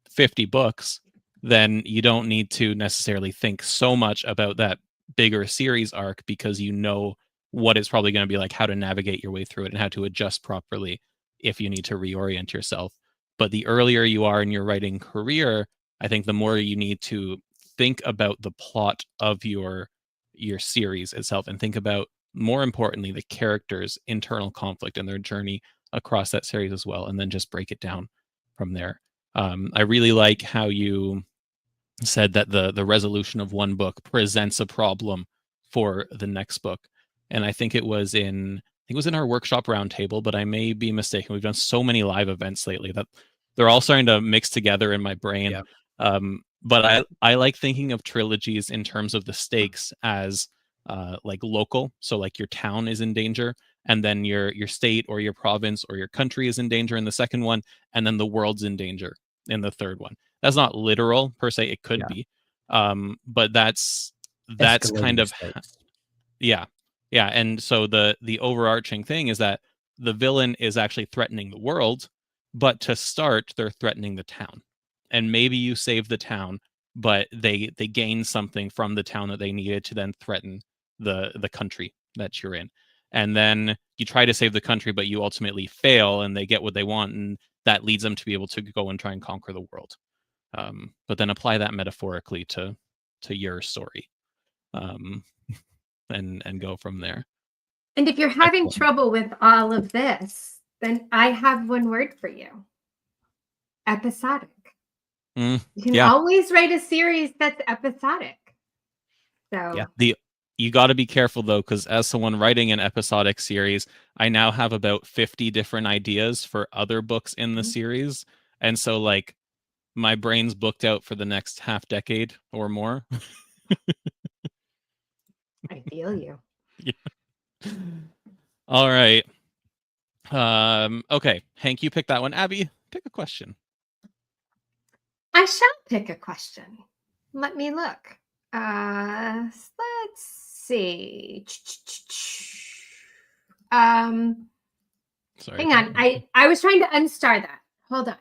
50 books, then you don't need to necessarily think so much about that bigger series arc, because you know what it's probably going to be like, how to navigate your way through it, and how to adjust properly if you need to reorient yourself. But the earlier you are in your writing career, I think the more you need to think about the plot of your series itself, and think about, more importantly, the characters' internal conflict and their journey across that series as well, and then just break it down from there. I really like how you said that the resolution of one book presents a problem for the next book. And I think it was in our workshop roundtable, but I may be mistaken. We've done so many live events lately that they're all starting to mix together in my brain. Yeah. But I like thinking of trilogies in terms of the stakes as like local. So like your town is in danger, and then your state or your province or your country is in danger in the second one, and then the world's in danger in the third one. That's not literal per se. It could be, but that's kind Escalating of stakes. yeah. And so the overarching thing is that the villain is actually threatening the world, but to start, they're threatening the town. And maybe you save the town, but they gain something from the town that they needed to then threaten the country that you're in. And then you try to save the country, but you ultimately fail, and they get what they want, and that leads them to be able to go and try and conquer the world. But then apply that metaphorically to your story, and go from there. And if you're having trouble with all of this, then I have one word for you: episodic. You can always write a series that's episodic. So you got to be careful though, because as someone writing an episodic series, I now have about 50 different ideas for other books in the series, and so like my brain's booked out for the next half decade or more. I feel you. Yeah. All right. Okay, Hank, you pick that one. Abby, pick a question. I shall pick a question. Let me look. Let's see. Sorry. Hang on. I was trying to unstar that. Hold on.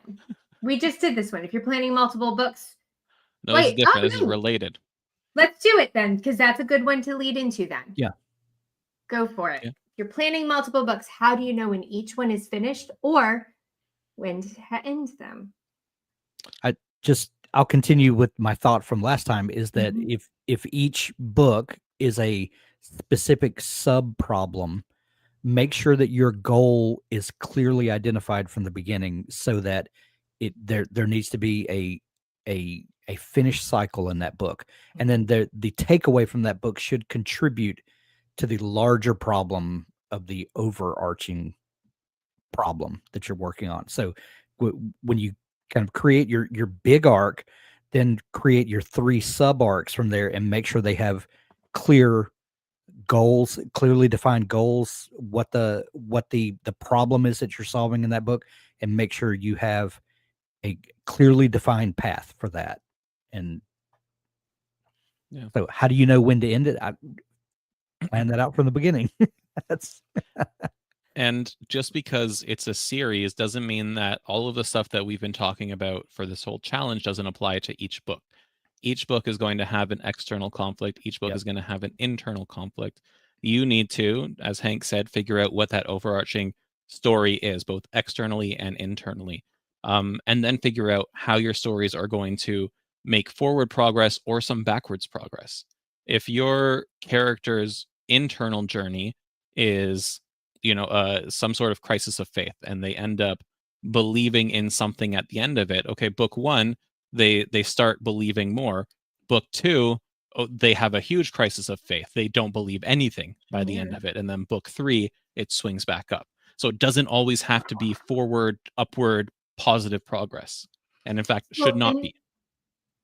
We just did this one. If you're planning multiple books. No, this is different. This is related. Let's do it then, because that's a good one to lead into then. Yeah. Go for it. Yeah. You're planning multiple books. How do you know when each one is finished or when to end them? I'll continue with my thought from last time, is that if each book is a specific sub problem, make sure that your goal is clearly identified from the beginning, so that there needs to be a finished cycle in that book. And then the takeaway from that book should contribute to the larger problem of the overarching problem that you're working on. So when you kind of create your big arc, then create your 3 sub arcs from there, and make sure they have clear goals, clearly defined goals, what the problem is that you're solving in that book, and make sure you have a clearly defined path for that. And so how do you know when to end it? I plan that out from the beginning. That's And just because it's a series doesn't mean that all of the stuff that we've been talking about for this whole challenge doesn't apply to each book. Each book is going to have an external conflict. Each book is going to have an internal conflict. You need to, as Hank said, figure out what that overarching story is, both externally and internally. And then figure out how your stories are going to make forward progress or some backwards progress. If your character's internal journey is some sort of crisis of faith, and they end up believing in something at the end of it. Okay, book 1, they start believing more. Book 2, they have a huge crisis of faith. They don't believe anything by the end of it. And then book 3, it swings back up. So it doesn't always have to be forward, upward, positive progress. And in fact, should not be.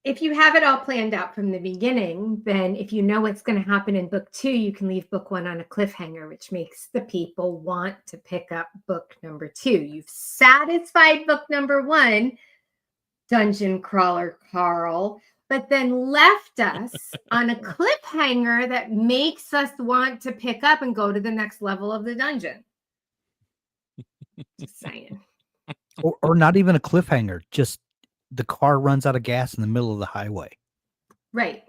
If you have it all planned out from the beginning, then if you know what's going to happen in book 2, you can leave book 1 on a cliffhanger, which makes the people want to pick up book number 2. You've satisfied book number 1, Dungeon Crawler Carl, but then left us on a cliffhanger that makes us want to pick up and go to the next level of the dungeon. Just saying. Or not even a cliffhanger, just the car runs out of gas in the middle of the highway. Right.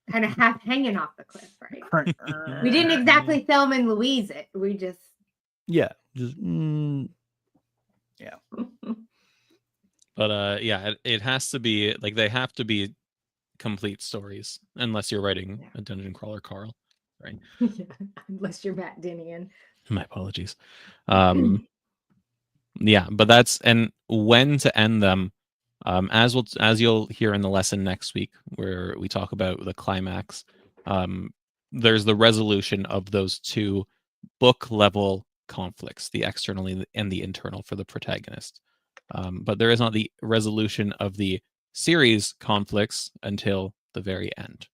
Kind of half hanging off the cliff, right? We didn't exactly Thelma and Louise it. We just... Yeah. But it has to be, like, they have to be complete stories, unless you're writing a Dungeon Crawler Carl, right? Unless you're Matt Dinian. My apologies. But that's, and when to end them, as you'll hear in the lesson next week, where we talk about the climax, there's the resolution of those 2 book level conflicts, the external and the internal for the protagonist. But there is not the resolution of the series conflicts until the very end.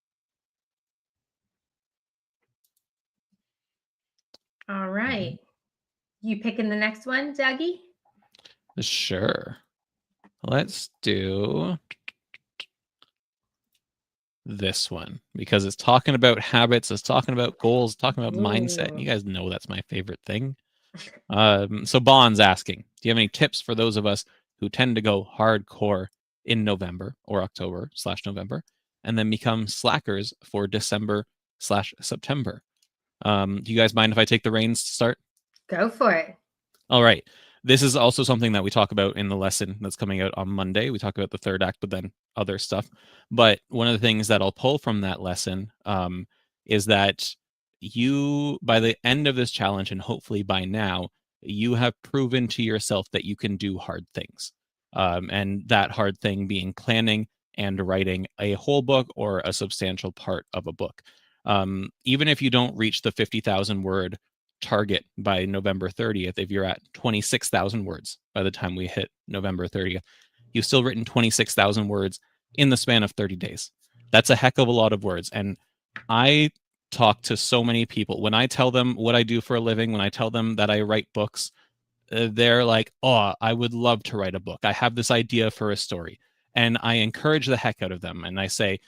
All right. You picking the next one, Dougie? Sure. let's do this one because it's talking about habits, it's talking about goals, talking about mindset. And you guys know that's my favorite thing. So Bond's asking, do you have any tips for those of us who tend to go hardcore in November or October/November and then become slackers for December/September? Do you guys mind if I take the reins to start? Go for it. All right. This is also something that we talk about in the lesson that's coming out on Monday. We talk about the third act, but then other stuff. But one of the things that I'll pull from that lesson is that you, by the end of this challenge, and hopefully by now, you have proven to yourself that you can do hard things. And that hard thing being planning and writing a whole book or a substantial part of a book. Even if you don't reach the 50,000 word target by November 30th, if you're at 26,000 words by the time we hit November 30th, you've still written 26,000 words in the span of 30 days. That's a heck of a lot of words. And I talk to so many people. When I tell them what I do for a living, when I tell them that I write books, they're like, oh, I would love to write a book. I have this idea for a story. And I encourage the heck out of them. And I say,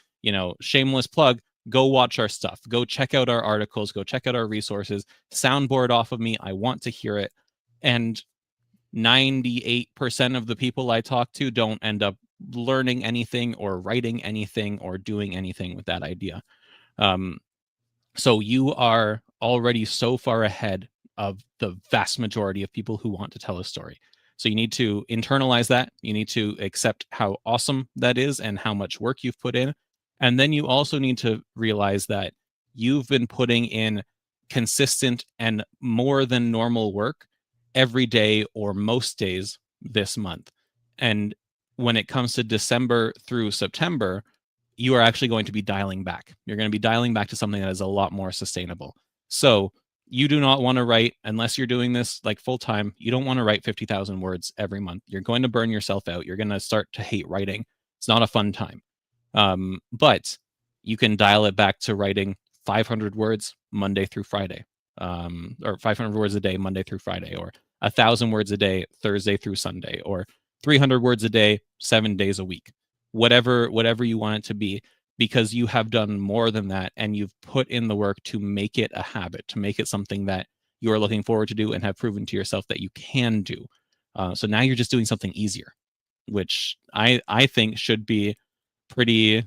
shameless plug, go watch our stuff, go check out our articles, go check out our resources, soundboard off of me. I want to hear it. And 98% of the people I talk to don't end up learning anything or writing anything or doing anything with that idea. So you are already so far ahead of the vast majority of people who want to tell a story. So you need to internalize that. You need to accept how awesome that is and how much work you've put in. And then you also need to realize that you've been putting in consistent and more than normal work every day or most days this month. And when it comes to December through September, you are actually going to be dialing back. You're going to be dialing back to something that is a lot more sustainable. So you do not want to write, unless you're doing this like full time, you don't want to write 50,000 words every month. You're going to burn yourself out. You're going to start to hate writing. It's not a fun time. But you can dial it back to writing 500 words Monday through Friday, or 500 words a day Monday through Friday, or 1,000 words a day Thursday through Sunday, or 300 words a day 7 days a week, whatever you want it to be, because you have done more than that and you've put in the work to make it a habit, to make it something that you are looking forward to do and have proven to yourself that you can do. So now you're just doing something easier, which I think should be pretty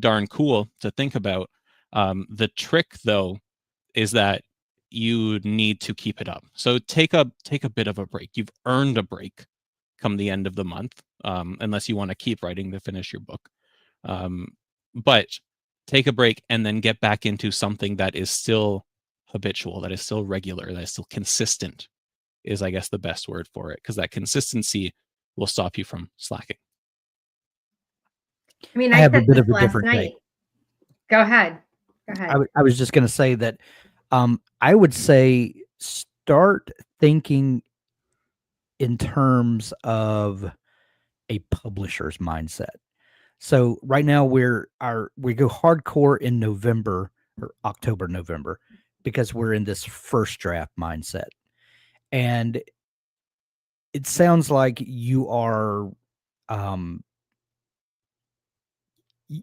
darn cool to think about. The trick though is that you need to keep it up. So take a bit of a break. You've earned a break come the end of the month, unless you want to keep writing to finish your book. But take a break and then get back into something that is still habitual, that is still regular, that is still consistent, is I guess the best word for it, because that consistency will stop you from slacking. I mean, I have a said bit this of a last different night. take. Go ahead. I was just going to say that I would say start thinking in terms of a publisher's mindset. So right now we go hardcore in November or October, November, because we're in this first draft mindset. And it sounds like you are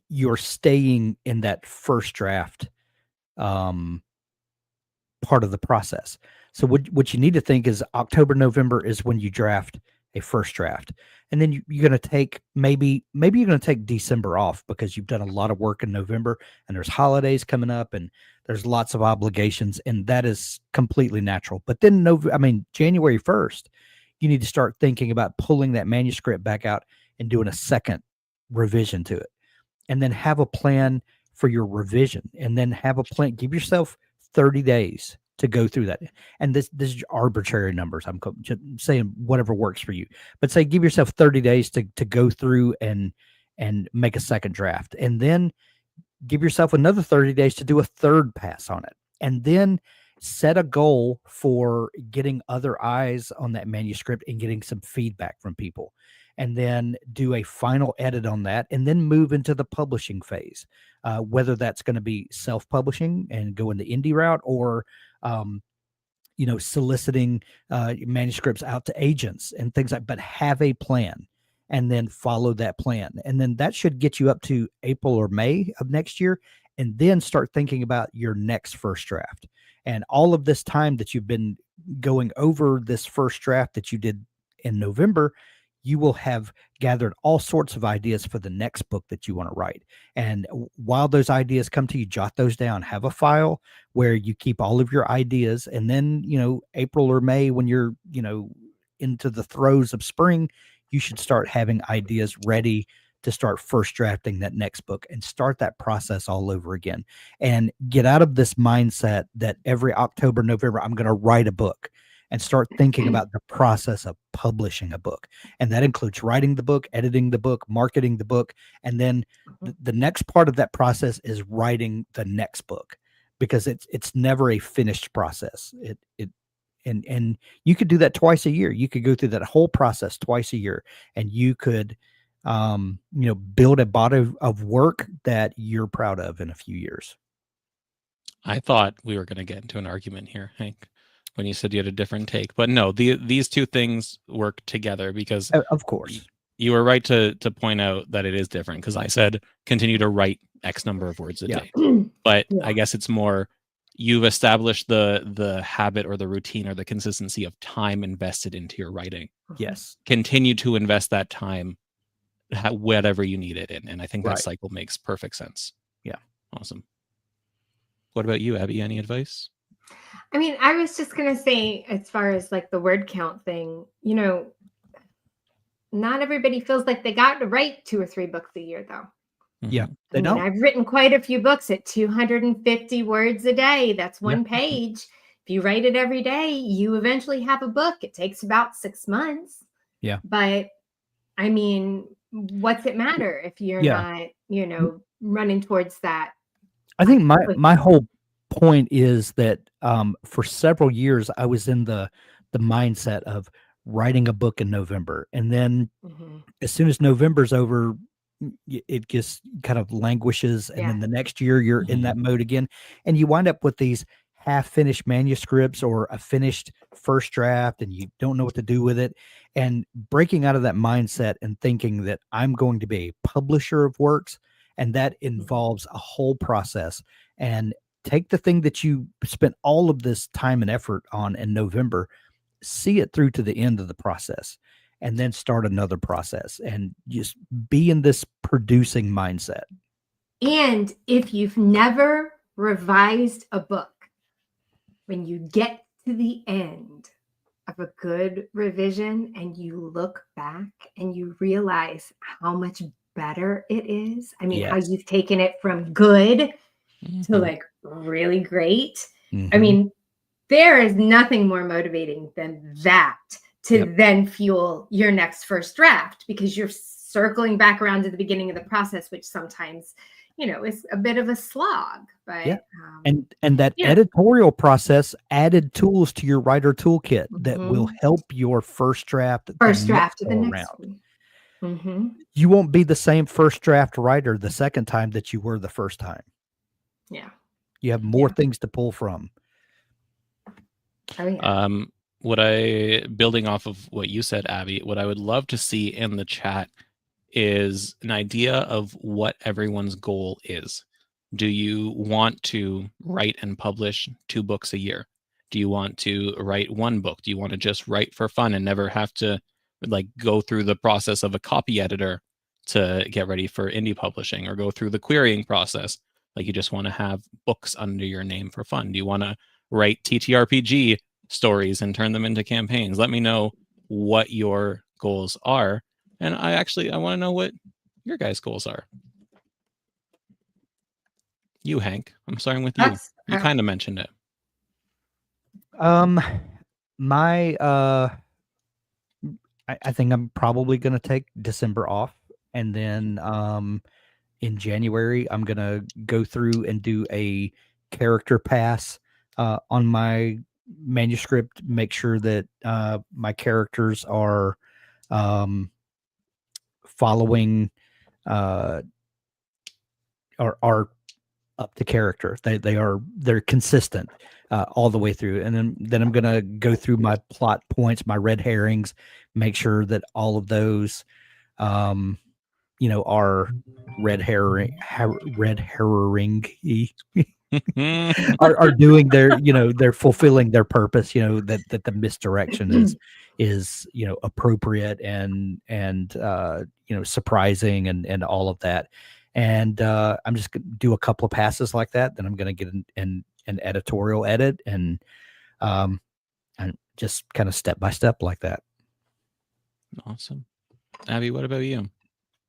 you're staying in that first draft part of the process. So what you need to think is October, November is when you draft a first draft. And then you're going to take maybe you're going to take December off because you've done a lot of work in November and there's holidays coming up and there's lots of obligations, and that is completely natural. But then January 1st, you need to start thinking about pulling that manuscript back out and doing a second revision to it. And then have a plan for your revision, and then have a plan. Give yourself 30 days to go through that. And this is arbitrary numbers. I'm just saying whatever works for you. But say give yourself 30 days to go through and make a second draft. And then give yourself another 30 days to do a third pass on it. And then set a goal for getting other eyes on that manuscript and getting some feedback from people. And then do a final edit on that, and then move into the publishing phase, whether that's going to be self-publishing and go in the indie route, or soliciting manuscripts out to agents and things like. But have a plan, and then follow that plan. And then that should get you up to April or May of next year, and then start thinking about your next first draft. And all of this time that you've been going over this first draft that you did in November, you will have gathered all sorts of ideas for the next book that you want to write. And while those ideas come to you, jot those down, have a file where you keep all of your ideas. And then, April or May, when you're, into the throes of spring, you should start having ideas ready to start first drafting that next book and start that process all over again, and get out of this mindset that every October, November, I'm going to write a book, and start thinking about the process of publishing a book. And that includes writing the book, editing the book, marketing the book. And then the next part of that process is writing the next book, because it's never a finished process. And you could do that twice a year. You could go through that whole process twice a year, and you could, build a body of work that you're proud of in a few years. I thought we were going to get into an argument here, Hank, when you said you had a different take, but no, these two things work together, because of course you were right to point out that it is different, because I said continue to write X number of words a day, but I guess it's more, you've established the habit or the routine or the consistency of time invested into your writing. Yes. Continue to invest that time whatever you need it in. And I think that cycle makes perfect sense. Yeah. Awesome. What about you, Abby? Any advice? I mean, I was just going to say, as far as like the word count thing, not everybody feels like they got to write 2 or 3 books a year, though. Yeah, I mean, I've written quite a few books at 250 words a day. That's one page. If you write it every day, you eventually have a book. It takes about 6 months. Yeah. But I mean, what's it matter if you're not, running towards that? I think my whole point is that for several years I was in the mindset of writing a book in November, and then as soon as November's over, it just kind of languishes, and then the next year you're in that mode again, and you wind up with these half-finished manuscripts or a finished first draft, and you don't know what to do with it. And breaking out of that mindset and thinking that I'm going to be a publisher of works, and that involves a whole process, and take the thing that you spent all of this time and effort on in November, see it through to the end of the process, and then start another process, and just be in this producing mindset. And if you've never revised a book, when you get to the end of a good revision and you look back and you realize how much better it is, I mean, how you've taken it from good to like really great. I mean, there is nothing more motivating than that to then fuel your next first draft, because you're circling back around to the beginning of the process, which sometimes, is a bit of a slog. But and that editorial process added tools to your writer toolkit that will help your first draft of the next one. You won't be the same first draft writer the second time that you were the first time. Yeah. You have more things to pull from. Oh, yeah. Building off of what you said, Abby, what I would love to see in the chat is an idea of what everyone's goal is. Do you want to write and publish 2 books a year? Do you want to write 1 book? Do you want to just write for fun and never have to go through the process of a copy editor to get ready for indie publishing, or go through the querying process? You just want to have books under your name for fun. Do you want to write TTRPG stories and turn them into campaigns? Let me know what your goals are. And I want to know what your guys' goals are. You, Hank, I'm starting with you. You kind of mentioned it. I think I'm probably going to take December off, and then in January I'm going to go through and do a character pass on my manuscript, make sure that my characters are following are up to character. They're consistent all the way through. And then I'm gonna go through my plot points, my red herrings, make sure that all of those our red herring are doing they're fulfilling their purpose, that the misdirection is appropriate and surprising and all of that. And I'm just gonna do a couple of passes like that, then I'm going to get an editorial edit and just kind of step by step like that. Awesome. Abby, what about you?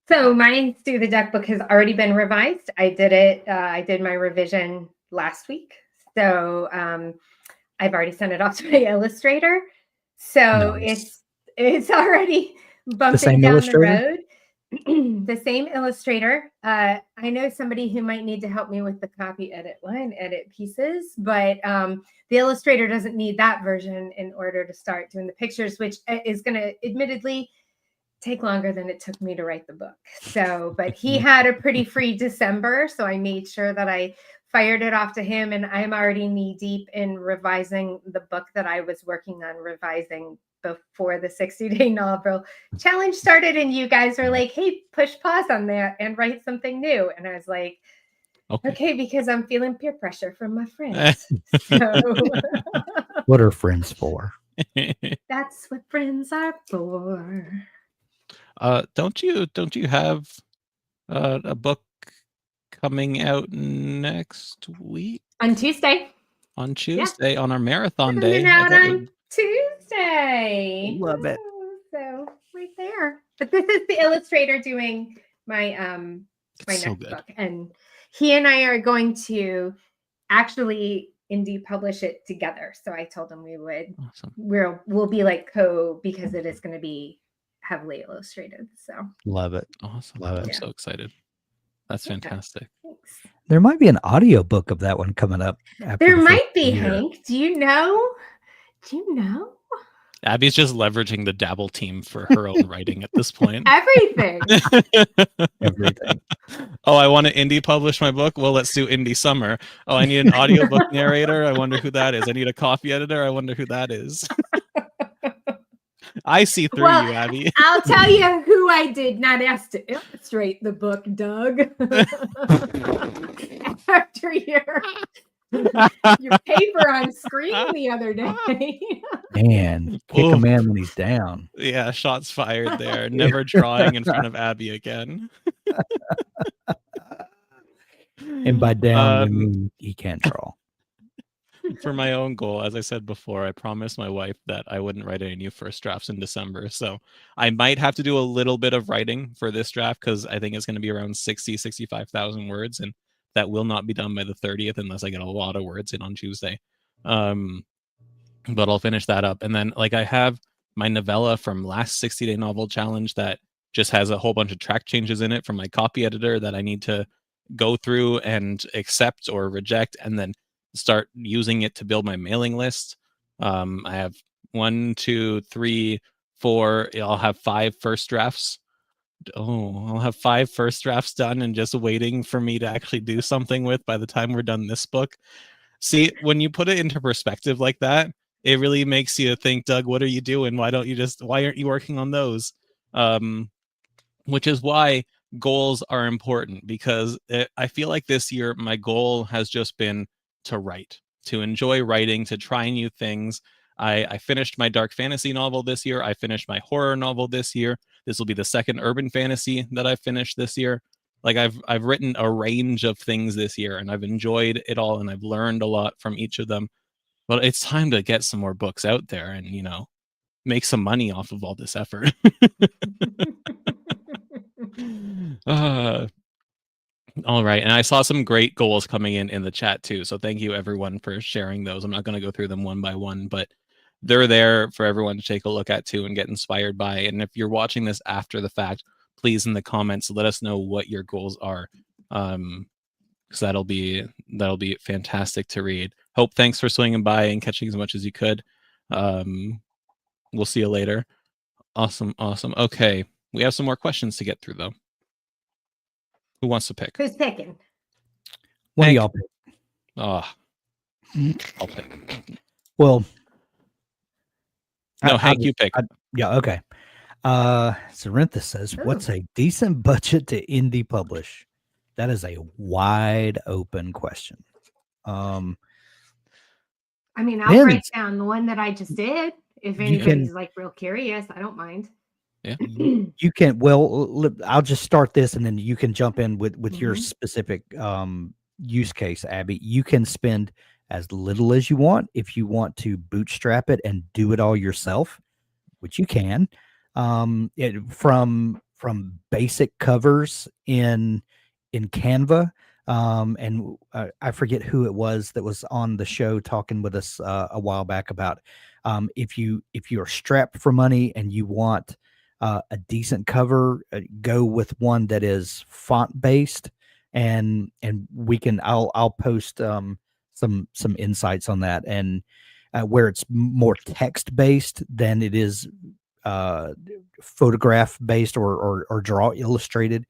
So my Stu the Duck book has already been revised. I did it. I did my revision last week. So I've already sent it off to my illustrator. So Nice. it's already bumping down the road. The same illustrator. I know somebody who might need to help me with the copy edit line edit pieces, but the illustrator doesn't need that version in order to start doing the pictures, which is going to admittedly take longer than it took me to write the book. So, but he had a pretty free December, so I made sure that I fired it off to him, and I'm already knee deep in revising the book that I was working on revising before the 60-day novel challenge started. And you guys were like, hey, push pause on that and write something new. And I was like, okay, because I'm feeling peer pressure from my friends. So what are friends for? That's what friends are for. Don't you have a book coming out next week? On Tuesday. On Tuesday, on our marathon day. Out on Tuesday. Love it. So right there. But this is the illustrator doing my my next book, and he and I are going to actually indie publish it together. So I told him we would. Awesome. We'll be like because it is going to be heavily illustrated. So love it. Awesome. Love it. I'm so excited. That's fantastic. Thanks. There might be an audiobook of that one coming up. There might be, Hank. Do you know? Abby's just leveraging the Dabble team for her own writing at this point. Everything. Oh, I want to indie publish my book. Well, let's do indie summer. Oh, I need an audiobook narrator. I wonder who that is. I need a copy editor. I wonder who that is. I see through you, Abby. I'll tell you who I did not ask to illustrate the book, Doug. After your paper on screen the other day. Man, kick a man when he's down. Yeah, shots fired there. Never drawing in front of Abby again. And by down, I mean he can't draw. For my own goal, as I said before, I promised my wife that I wouldn't write any new first drafts in December. So I might have to do a little bit of writing for this draft because I think it's going to be around 65,000 words. And that will not be done by the 30th unless I get a lot of words in on Tuesday. But I'll finish that up. And then I have my novella from last 60-day novel challenge that just has a whole bunch of track changes in it from my copy editor that I need to go through and accept or reject and then start using it to build my mailing list. I have 1, 2, 3, 4. I'll have 5 first drafts. I'll have 5 first drafts done and just waiting for me to actually do something with by the time we're done this book. See, when you put it into perspective like that, it really makes you think, Doug, what are you doing? Why aren't you working on those? Which is why goals are important, because I feel like this year my goal has just been to write, to enjoy writing, to try new things. I finished my dark fantasy novel this year. I finished my horror novel this year. This will be the second urban fantasy that I finished this year. I've written a range of things this year and I've enjoyed it all and I've learned a lot from each of them. But it's time to get some more books out there and, make some money off of all this effort. All right. And I saw some great goals coming in the chat too. So thank you everyone for sharing those. I'm not going to go through them one by one, but they're there for everyone to take a look at too and get inspired by. And if you're watching this after the fact, please in the comments, let us know what your goals are. Because that'll be fantastic to read. Hope, thanks for swinging by and catching as much as you could. We'll see you later. Awesome. Okay. We have some more questions to get through though. Who wants to pick? Who's picking? One of y'all pick. I'll pick. Well, no, Hank, you pick. Yeah, okay. Cerintha says, Ooh. what's a decent budget to indie publish? That is a wide open question. I mean, I'll Then break down the one that I just did. If you can anybody's like real curious, I don't mind. Yeah. you can I'll just start this and then you can jump in with your Mhm. specific use case, Abby. You can spend as little as you want if you want to bootstrap it and do it all yourself, which you can. From basic covers in Canva. And I forget who it was that was on the show talking with us a while back about if you are strapped for money and you want a decent cover, go with one that is font based, and we can I'll post some insights on that, and where it's more text based than it is photograph based or draw illustrated.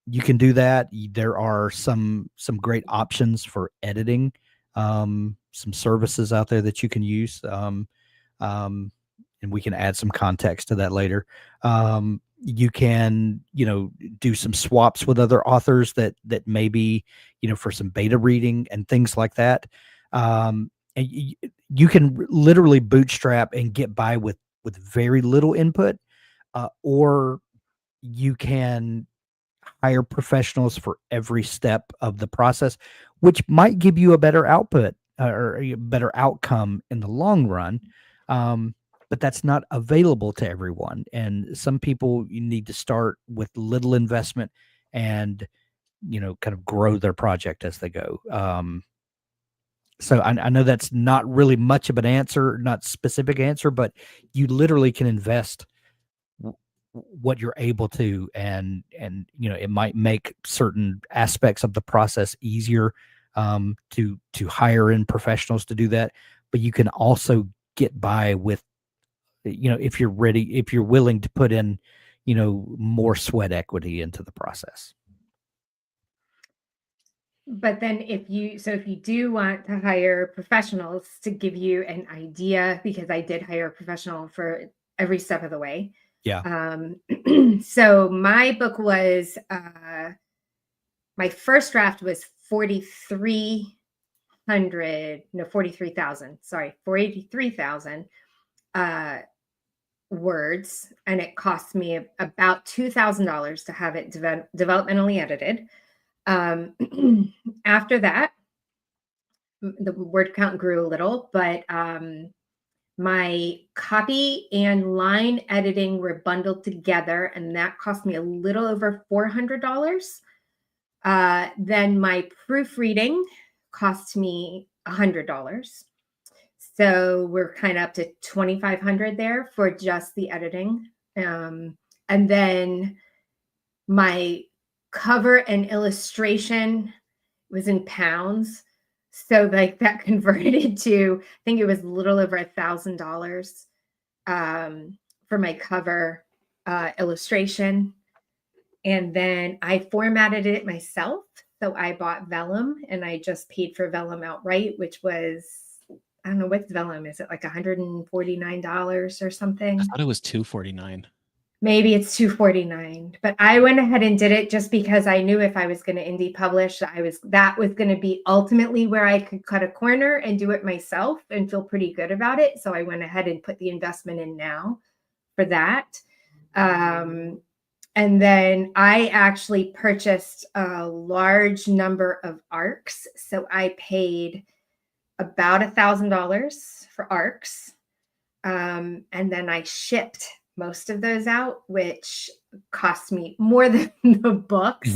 You can do that. There are some great options for editing, some services out there that you can use, and we can add some context to that later. You can do some swaps with other authors that maybe for some beta reading and things like that. And you can literally bootstrap and get by with very little input, or you can hire professionals for every step of the process, which might give you a better output or a better outcome in the long run. But that's not available to everyone. And some people, you need to start with little investment and, kind of grow their project as they go. So I know that's not really much of an answer, not specific answer, but you literally can invest what you're able to, and it might make certain aspects of the process easier to hire in professionals to do that. But you can also get by with, if you're ready, if you're willing to put in, more sweat equity into the process. But then if you do want to hire professionals to give you an idea, because I did hire a professional for every step of the way. Yeah. So my book was my first draft was 43,000, sorry, 483,000 words, and it cost me about $2,000 to have it developmentally edited. After that, the word count grew a little, but my copy and line editing were bundled together, and that cost me a little over $400. Then my proofreading cost me $100. So we're kind of up to $2,500 there for just the editing. And then my cover and illustration was in pounds. So like that converted to, I think it was a little over $1,000 for my cover illustration. And then I formatted it myself. So I bought vellum and I just paid for vellum outright, which was, I don't know, what's vellum? Is it like $149 or something? I thought it was $249. Maybe it's $249, but I went ahead and did it just because I knew if I was going to indie publish, that was going to be ultimately where I could cut a corner and do it myself and feel pretty good about it. So I went ahead and put the investment in now for that. And then I actually purchased a large number of ARCs. So I paid about $1,000 for ARCs. And then I shipped most of those out, which cost me more than the books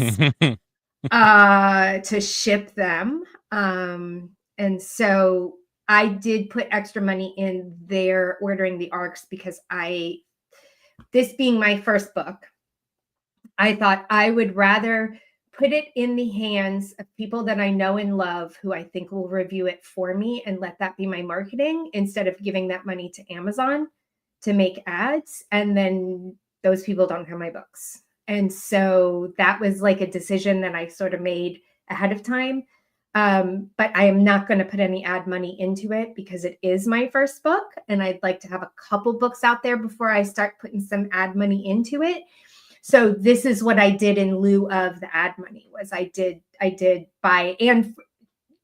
to ship them. And so I did put extra money in there ordering the ARCs because this being my first book, I thought I would rather put it in the hands of people that I know and love, who I think will review it for me, and let that be my marketing instead of giving that money to Amazon to make ads. And then those people don't have my books. And so that was like a decision that I sort of made ahead of time. But I am not going to put any ad money into it because it is my first book, and I'd like to have a couple books out there before I start putting some ad money into it. So this is what I did in lieu of the ad money. Was I did buy, and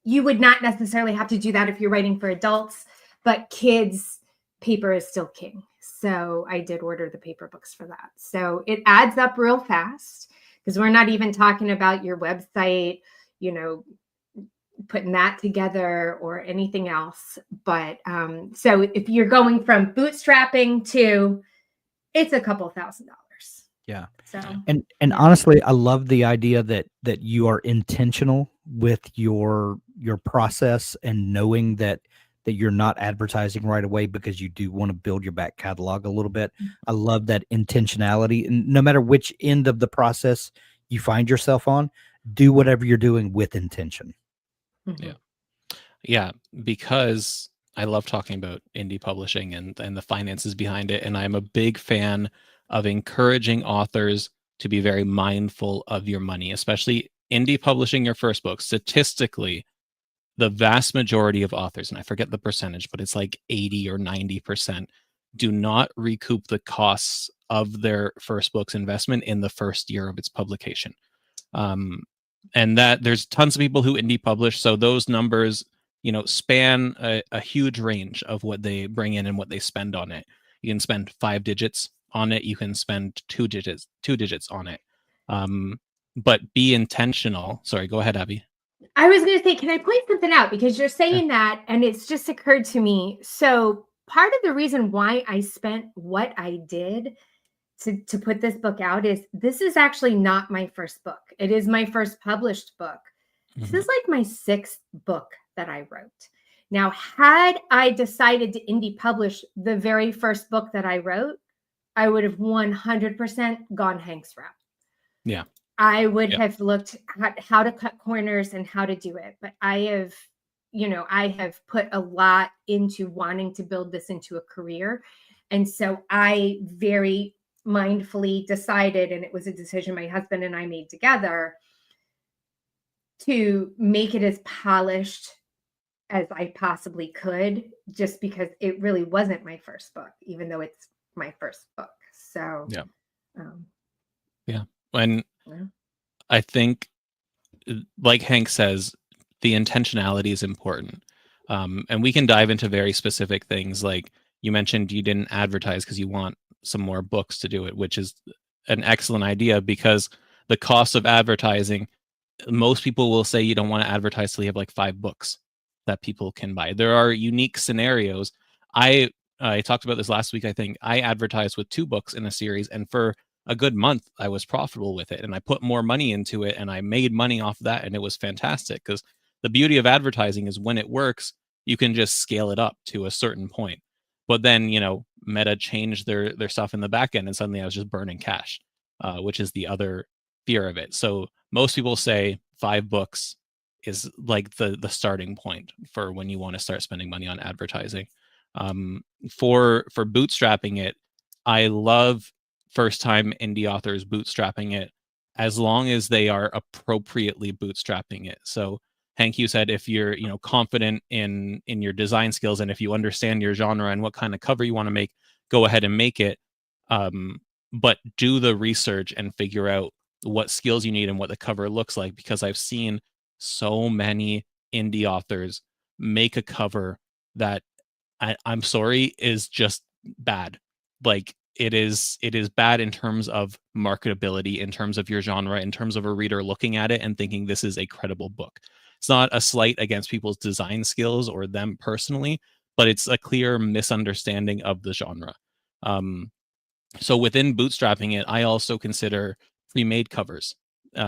you would not necessarily have to do that if you're writing for adults, but kids, paper is still king. So I did order the paper books for that. So it adds up real fast, because we're not even talking about your website, putting that together or anything else. But so if you're going from bootstrapping to, it's a couple $1,000. Yeah. So and honestly, I love the idea that you are intentional with your process, and knowing that you're not advertising right away because you do want to build your back catalog a little bit. I love that intentionality, and no matter which end of the process you find yourself on, do whatever you're doing with intention. Yeah, because I love talking about indie publishing and the finances behind it, and I'm a big fan of encouraging authors to be very mindful of your money, especially indie publishing your first book. Statistically, the vast majority of authors, and I forget the percentage, but it's like 80 or 90%, do not recoup the costs of their first book's investment in the first year of its publication. And that there's tons of people who indie publish, so those numbers, span a huge range of what they bring in and what they spend on it. You can spend 5 digits on it, you can spend 2 digits on it. But be intentional. Sorry, go ahead, Abby. I was going to say, can I point something out? Because you're saying that, and it's just occurred to me. So part of the reason why I spent what I did to put this book out is this is actually not my first book. It is my first published book. This is like my 6th book that I wrote. Now, had I decided to indie publish the very first book that I wrote, I would have 100% gone Hank's route. Yeah. I would have looked at how to cut corners and how to do it. But I have put a lot into wanting to build this into a career. And so I very mindfully decided, and it was a decision my husband and I made together, to make it as polished as I possibly could, just because it really wasn't my first book, even though it's my first book. So And I think, like Hank says, the intentionality is important. And we can dive into very specific things. Like you mentioned, you didn't advertise because you want some more books to do it, which is an excellent idea, because the cost of advertising, most people will say you don't want to advertise till you have like 5 books that people can buy. There are unique scenarios. I talked about this last week. I think I advertised with 2 books in a series, and for a good month I was profitable with it, and I put more money into it and I made money off that, and it was fantastic. Because the beauty of advertising is when it works, you can just scale it up to a certain point. But then, Meta changed their stuff in the back end, and suddenly I was just burning cash, which is the other fear of it. So most people say 5 books is like the starting point for when you want to start spending money on advertising. For bootstrapping it, I love first time indie authors bootstrapping it, as long as they are appropriately bootstrapping it. So Hank, you said if you're confident in your design skills, and if you understand your genre and what kind of cover you want to make, go ahead and make it. But do the research and figure out what skills you need and what the cover looks like, because I've seen so many indie authors make a cover that I'm sorry is just bad. Like it is bad in terms of marketability, in terms of your genre, in terms of a reader looking at it and thinking this is a credible book. It's not a slight against people's design skills or them personally, but it's a clear misunderstanding of the genre. So within bootstrapping it, I also consider pre-made covers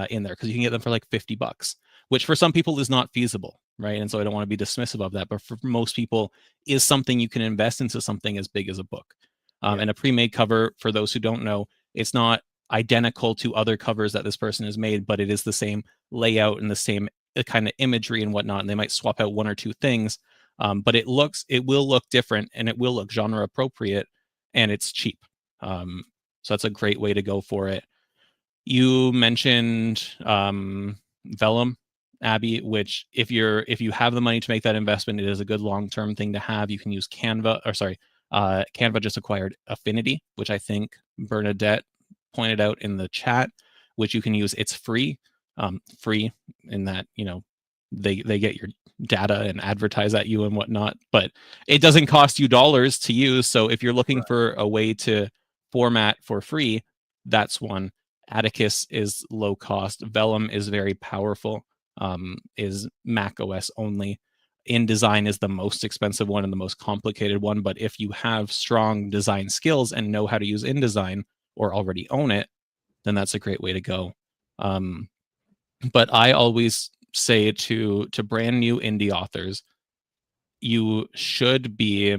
in there, because you can get them for like $50, which for some people is not feasible, right? And so I don't want to be dismissive of that, but for most people is something you can invest into, something as big as a book. And a pre-made cover, for those who don't know, it's not identical to other covers that this person has made, but it is the same layout and the same kind of imagery and whatnot. And they might swap out 1 or 2 things, but it will look different, and it will look genre appropriate, and it's cheap. So that's a great way to go for it. You mentioned Vellum. Abby, which if you have the money to make that investment, it is a good long-term thing to have. You can use Canva, or sorry, Canva just acquired Affinity, which I think Bernadette pointed out in the chat, which you can use. It's free, free in that, you know, they get your data and advertise at you and whatnot, but it doesn't cost you dollars to use. So if you're looking for a way to format for free, that's one. Atticus is low cost. Vellum is very powerful, is Mac OS only. InDesign is the most expensive one and the most complicated one, but if you have strong design skills and know how to use InDesign or already own it, then that's a great way to go. But I always say to brand new indie authors, you should be,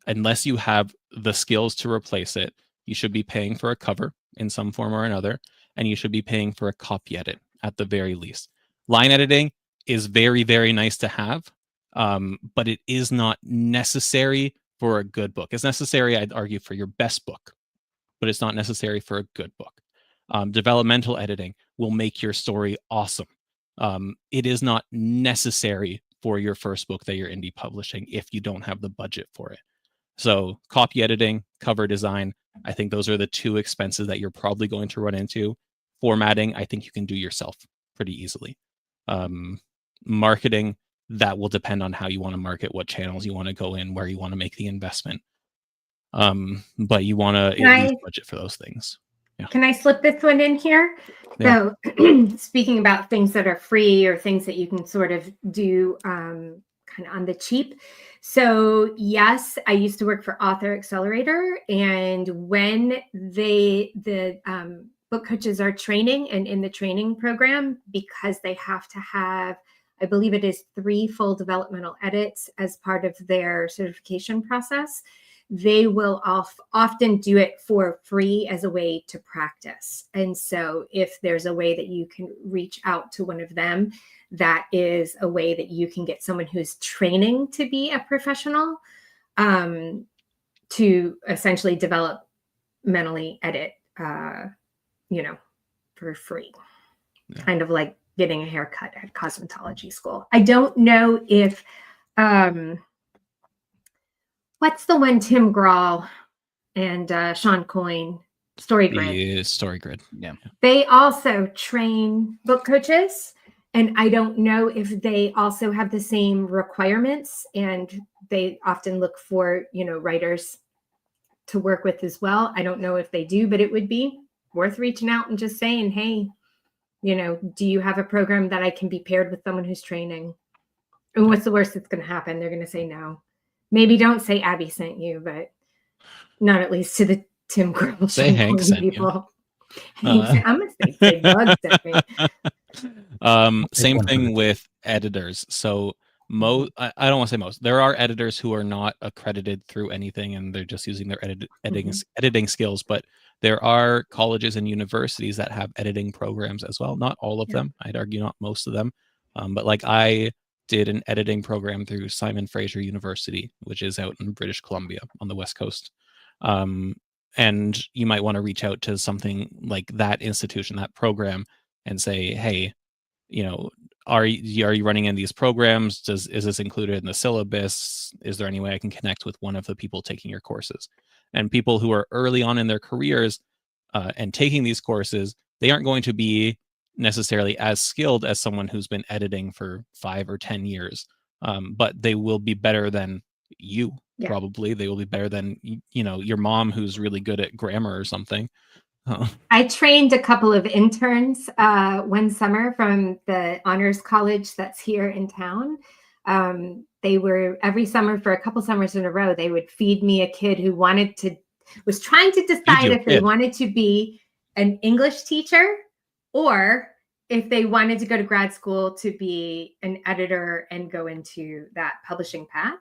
unless you have the skills to replace it, you should be paying for a cover in some form or another, and you should be paying for a copy edit at the very least. Line editing is very, very nice to have, but it is not necessary for a good book. It's necessary, I'd argue, for your best book, but it's not necessary for a good book. Developmental editing will make your story awesome. It is not necessary for your first book that you're indie publishing if you don't have the budget for it. So copy editing, cover design, I think those are the two expenses that you're probably going to run into. Formatting, I think you can do yourself pretty easily. Marketing, that will depend on how you want to market, what channels you want to go in, where you want to make the investment. But you want to at least budget for those things. Yeah. Can I slip this one in here? Yeah. So speaking about things that are free or things that you can sort of do kind of on the cheap. So yes, I used to work for Author Accelerator, and when the book coaches are training and in the training program, because they have to have, I believe it is 3 full developmental edits as part of their certification process, they will often do it for free as a way to practice. And so if there's a way that you can reach out to one of them, that is a way that you can get someone who's training to be a professional to essentially developmentally edit, for free. Yeah. Kind of like getting a haircut at cosmetology school. I don't know if, what's the one Tim Grahl and Sean Coyne, StoryGrid? The StoryGrid, yeah. They also train book coaches, and I don't know if they also have the same requirements, and they often look for, writers to work with as well. I don't know if they do, but it would be worth reaching out and just saying, hey, do you have a program that I can be paired with someone who's training? And what's the worst that's going to happen? They're going to say no. Maybe don't say Abby sent you, but not at least to the Tim Grahl say Hank sent people. You. I'm going to say Doug sent me. Same thing with editors. So I don't want to say most. There are editors who are not accredited through anything, and they're just using their editing skills. But there are colleges and universities that have editing programs as well. Not all of them. I'd argue not most of them. But like I did an editing program through Simon Fraser University, which is out in British Columbia on the West Coast. And you might want to reach out to something like that institution, that program, and say, hey, are you running in these programs? Is this included in the syllabus? Is there any way I can connect with one of the people taking your courses? And people who are early on in their careers and taking these courses, they aren't going to be necessarily as skilled as someone who's been editing for 5 or 10 years, but they will be better than you. Yeah. Probably they will be better than your mom who's really good at grammar or something. I trained a couple of interns one summer from the honors college that's here in town. They were every summer for a couple summers in a row, they would feed me a kid who was trying to decide if they wanted to be an English teacher or if they wanted to go to grad school to be an editor and go into that publishing path.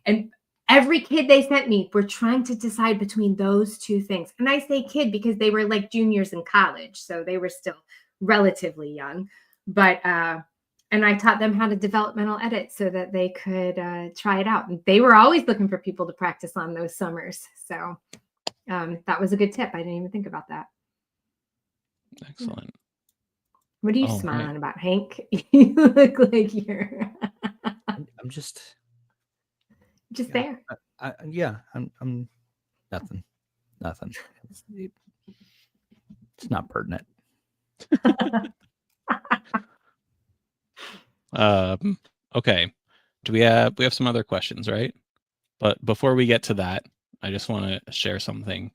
And every kid they sent me were trying to decide between those two things. And I say kid because they were like juniors in college, so they were still relatively young. But and I taught them how to developmental edit so that they could try it out. And they were always looking for people to practice on those summers. So that was a good tip. I didn't even think about that. Excellent. What are you Oh, smiling man. about, Hank? You look like you're I'm just just yeah, there. I'm nothing. It's not pertinent. Okay. We have some other questions, right? But before we get to that, I just want to share something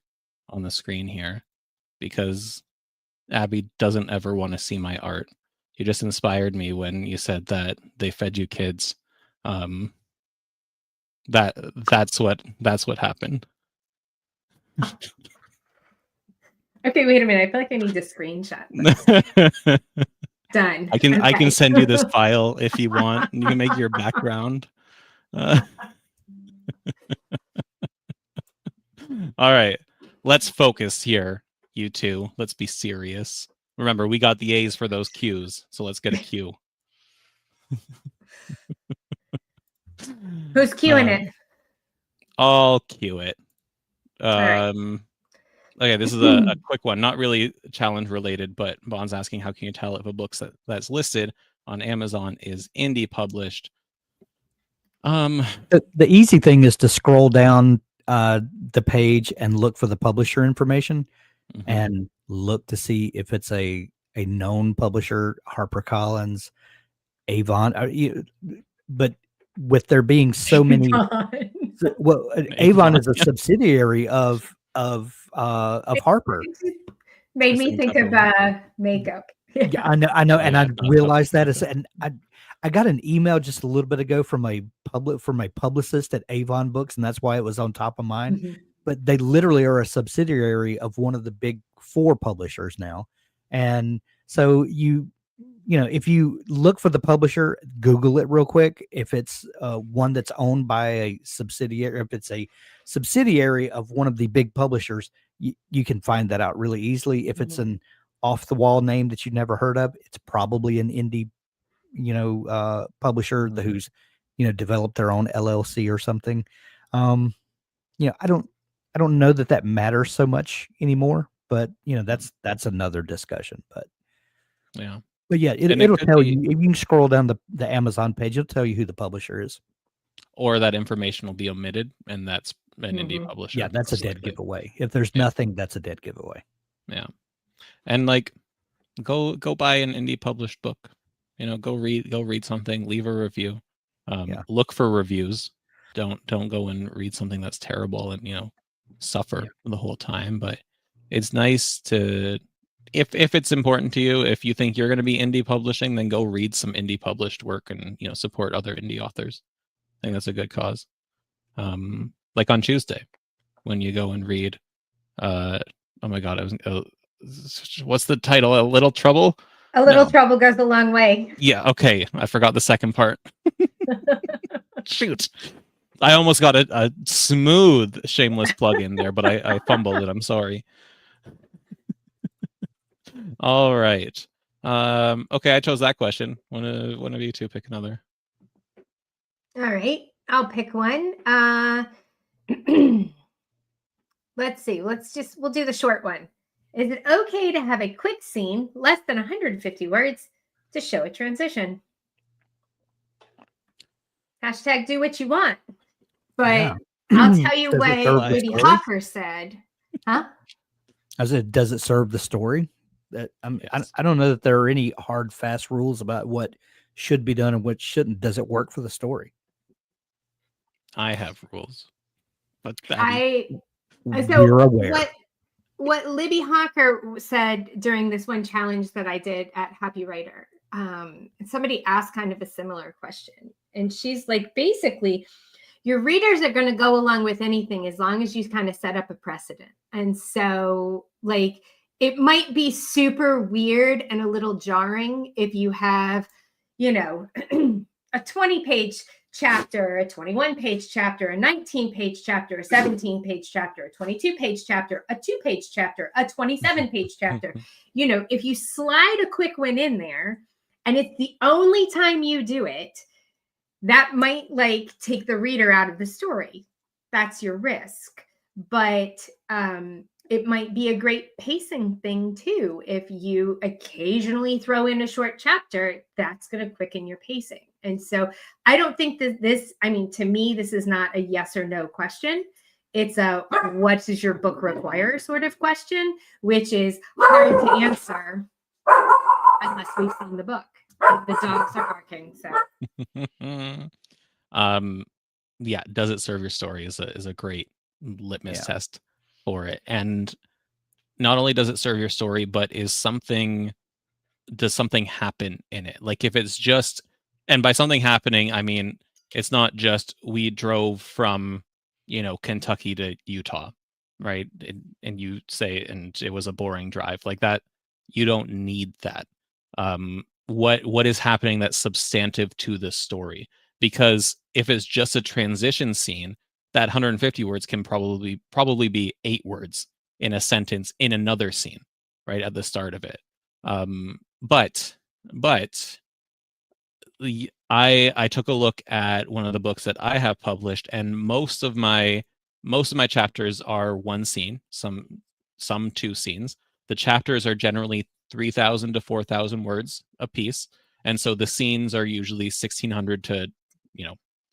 on the screen here because Abby doesn't ever want to see my art. You just inspired me when you said that they fed you kids. That's what happened. Okay, wait a minute. I feel like I need to screenshot this. Done. I can Okay. send you this file if you want. You can make your background. All right, let's focus here, you two. Let's be serious. Remember, we got the A's for those Q's, so let's get a Q. Who's queuing it? I'll cue it. right. Okay, this is a quick one, not really challenge related, but Bond's asking, how can you tell if a book that's listed on Amazon is indie published? The easy thing is to scroll down the page and look for the publisher information and look to see if it's a known publisher, HarperCollins, Avon. But with there being so many, well, Avon is a subsidiary of Harper. Made me think of makeup. Yeah, I know, and I realized that and I got an email just a little bit ago from my publicist at Avon Books, and that's why it was on top of mine. Mhm. But they literally are a subsidiary of one of the big 4 publishers now, and so you know, if you look for the publisher, Google it real quick. If it's one that's owned by a subsidiary, if it's a subsidiary of one of the big publishers, you can find that out really easily. If it's an off the wall name that you've never heard of, it's probably an indie, publisher who's, developed their own LLC or something. I don't know that matters so much anymore, but that's another discussion. But yeah. But yeah, it'll tell you if you can scroll down the Amazon page. It'll tell you who the publisher is, or that information will be omitted, and that's an indie publisher. Yeah, that's a dead giveaway. If there's nothing, that's a dead giveaway. Yeah, and like, go buy an indie published book. Go read something. Leave a review. Look for reviews. Don't go and read something that's terrible and suffer the whole time. But it's nice to. If it's important to you, if you think you're going to be indie publishing, then go read some indie published work and support other indie authors. I think that's a good cause. Like on Tuesday, when you go and read, oh my god, what's the title? A Little Trouble. A Little Trouble Goes a Long Way. Yeah, okay, I forgot the second part. Shoot, I almost got a smooth shameless plug in there, but I fumbled it. I'm sorry. All right. Okay, I chose that question. One of you two pick another. All right, I'll pick one. Let's see. We'll do the short one. Is it okay to have a quick scene, less than 150 words, to show a transition? Hashtag do what you want. But I'll tell you what Libby Hoffer said. Huh? Does it serve the story? I don't know that there are any hard, fast rules about what should be done and what shouldn't. Does it work for the story? I have rules, but we're aware. What Libby Hawker said during this one challenge that I did at Happy Writer, somebody asked kind of a similar question, and she's like, basically, your readers are going to go along with anything as long as you kind of set up a precedent. And so, like, it might be super weird and a little jarring if you have, a 20-page chapter, a 21-page chapter, a 19-page chapter, a 17-page chapter, a 22-page chapter, a 2-page chapter, a 27-page chapter. If you slide a quick one in there and it's the only time you do it, that might take the reader out of the story. That's your risk. But it might be a great pacing thing too. If you occasionally throw in a short chapter, that's going to quicken your pacing. And so I don't think that this, I mean, to me, this is not a yes or no question. It's a what does your book require sort of question, which is hard to answer unless we've seen the book. The dogs are barking. So yeah, does it serve your story is a great litmus test for it. And not only does it serve your story, but does something happen in it? Like if it's just, and by something happening, I mean it's not just we drove from, Kentucky to Utah, right? And you say, and it was a boring drive like that. You don't need that. What is happening that's substantive to the story? Because if it's just a transition scene, that 150 words can probably be 8 words in a sentence in another scene, right at the start of it. But I took a look at one of the books that I have published, and most of my chapters are one scene, some 2 scenes. The chapters are generally 3,000 to 4,000 words a piece, and so the scenes are usually 1,600 to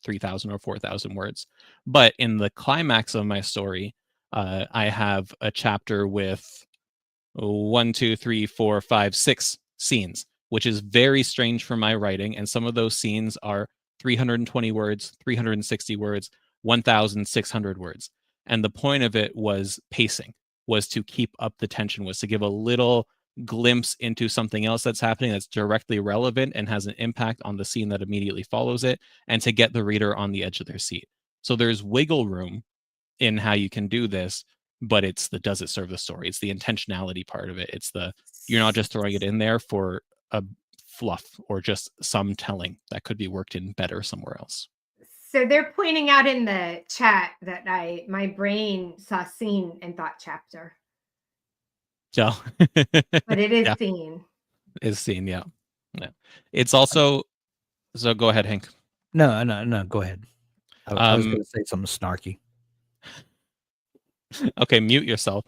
3,000 or 4,000 words. But in the climax of my story, I have a chapter with 1, 2, 3, 4, 5, 6 scenes, which is very strange for my writing. And some of those scenes are 320 words, 360 words, 1,600 words. And the point of it was pacing, was to keep up the tension, was to give a little glimpse into something else that's happening that's directly relevant and has an impact on the scene that immediately follows it, and to get the reader on the edge of their seat. So there's wiggle room in how you can do this, but it's the does it serve the story? It's the intentionality part of it. It's you're not just throwing it in there for a fluff or just some telling that could be worked in better somewhere else. So they're pointing out in the chat that my brain saw scene and thought chapter. Yeah. But it is scene. It's scene, yeah. It's also, so go ahead, Hank. No, go ahead. I was going to say something snarky. Okay, mute yourself.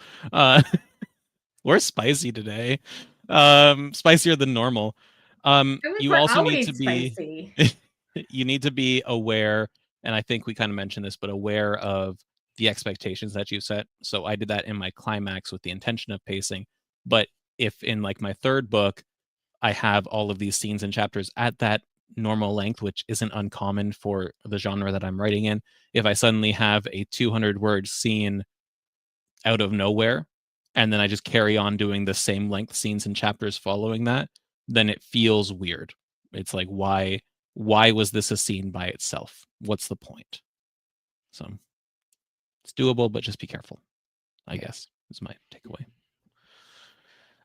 We're spicy today. Spicier than normal. You also need to be you need to be aware, and I think we kind of mentioned this, but aware of the expectations that you set. So I did that in my climax with the intention of pacing. But if in like my third book, I have all of these scenes and chapters at that normal length, which isn't uncommon for the genre that I'm writing in, if I suddenly have a 200-word scene out of nowhere, and then I just carry on doing the same length scenes and chapters following that, then it feels weird. It's like, why was this a scene by itself? What's the point? So it's doable, but just be careful, I guess, is my takeaway.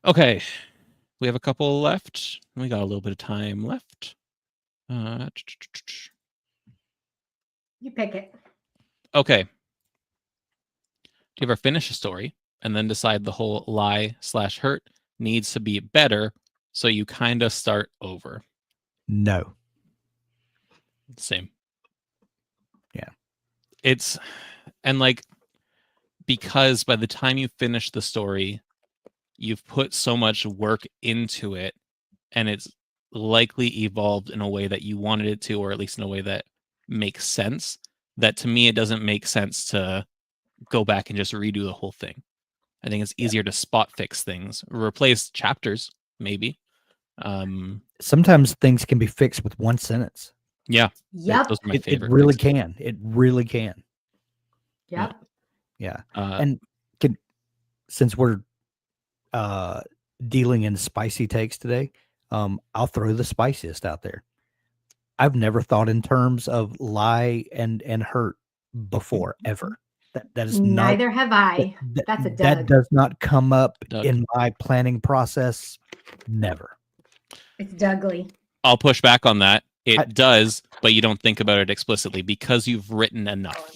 Okay, we have a couple left. We got a little bit of time left. You pick it. Okay. Do you ever finish a story and then decide the whole lie/hurt needs to be better, so you kind of start over? No. Same. Yeah. And like, because by the time you finish the story, you've put so much work into it, and it's likely evolved in a way that you wanted it to, or at least in a way that makes sense, that to me, it doesn't make sense to go back and just redo the whole thing. I think it's easier to spot fix things, replace chapters, maybe. Sometimes things can be fixed with one sentence. Yeah. Yep. Those are my favorite. It really can. It really can. Yep. Yeah. And since we're dealing in spicy takes today, I'll throw the spiciest out there. I've never thought in terms of lie and hurt before, ever. That is neither have I. That's a Doug. That does not come up in my planning process. Never. It's Dougly. I'll push back on that. It does, but you don't think about it explicitly because you've written enough.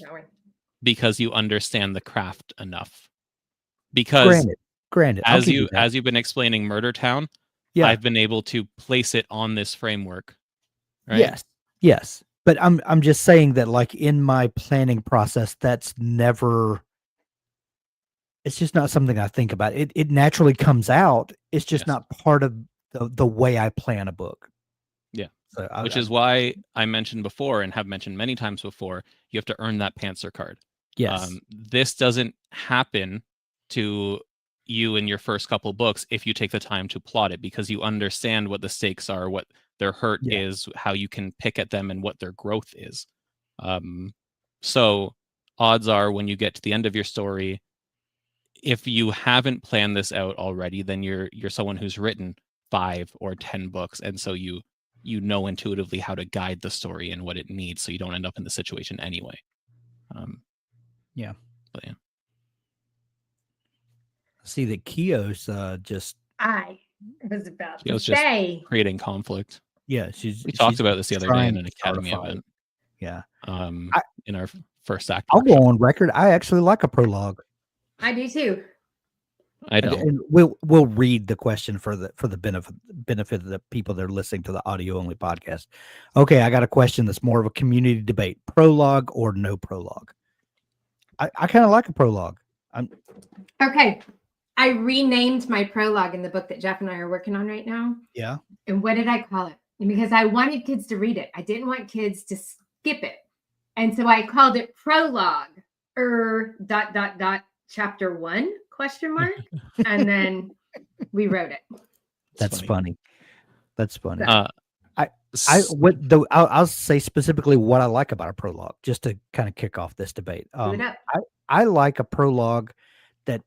Because you understand the craft enough. Because granted, as you've been explaining Murder Town, yeah, I've been able to place it on this framework. Right? Yes. But I'm just saying that, like, in my planning process, that's never it's just not something I think about. It naturally comes out. It's just Yes. not part of the way I plan a book. Yeah. So Which is why I mentioned before and have mentioned many times before, you have to earn that Pantser card. yes. This doesn't happen to you in your first couple books if you take the time to plot it, because you understand what the stakes are, what their hurt Yeah. is, how you can pick at them, and what their growth is. So odds are when you get to the end of your story, if you haven't planned this out already, then you're someone who's written 5 or 10 books, and so you know intuitively how to guide the story and what it needs, so you don't end up in the situation anyway. Yeah. But yeah. See that Kio's just I was about to Kio's just say. creating conflict. we We talked about this the other day in an academy event. Yeah. In our first act. I'll workshop. go on record. I actually like a prologue. I do too. I don't. And we'll read the question for the benefit of the people that are listening to the audio only podcast. Okay, I got a question that's more of a community debate: prologue or no prologue? I kind of like a prologue. Okay. I renamed my prologue in the book that Jeff and I are working on right now. Yeah. And what did I call it? Because I wanted kids to read it. I didn't want kids to skip it. And so I called it prologue chapter 1 ? And then we wrote it. That's funny. That's funny. So, I'll say specifically what I like about a prologue, just to kind of kick off this debate. do it up. I like a prologue that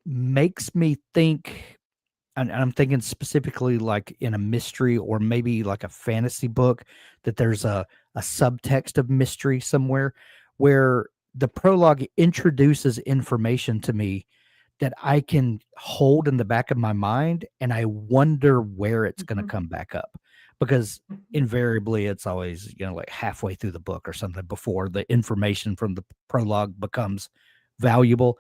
makes me think, and I'm thinking specifically like in a mystery or maybe like a fantasy book, that there's a subtext of mystery somewhere where the prologue introduces information to me that I can hold in the back of my mind, and I wonder where it's going to come back up, because invariably it's always, like halfway through the book or something before the information from the prologue becomes valuable.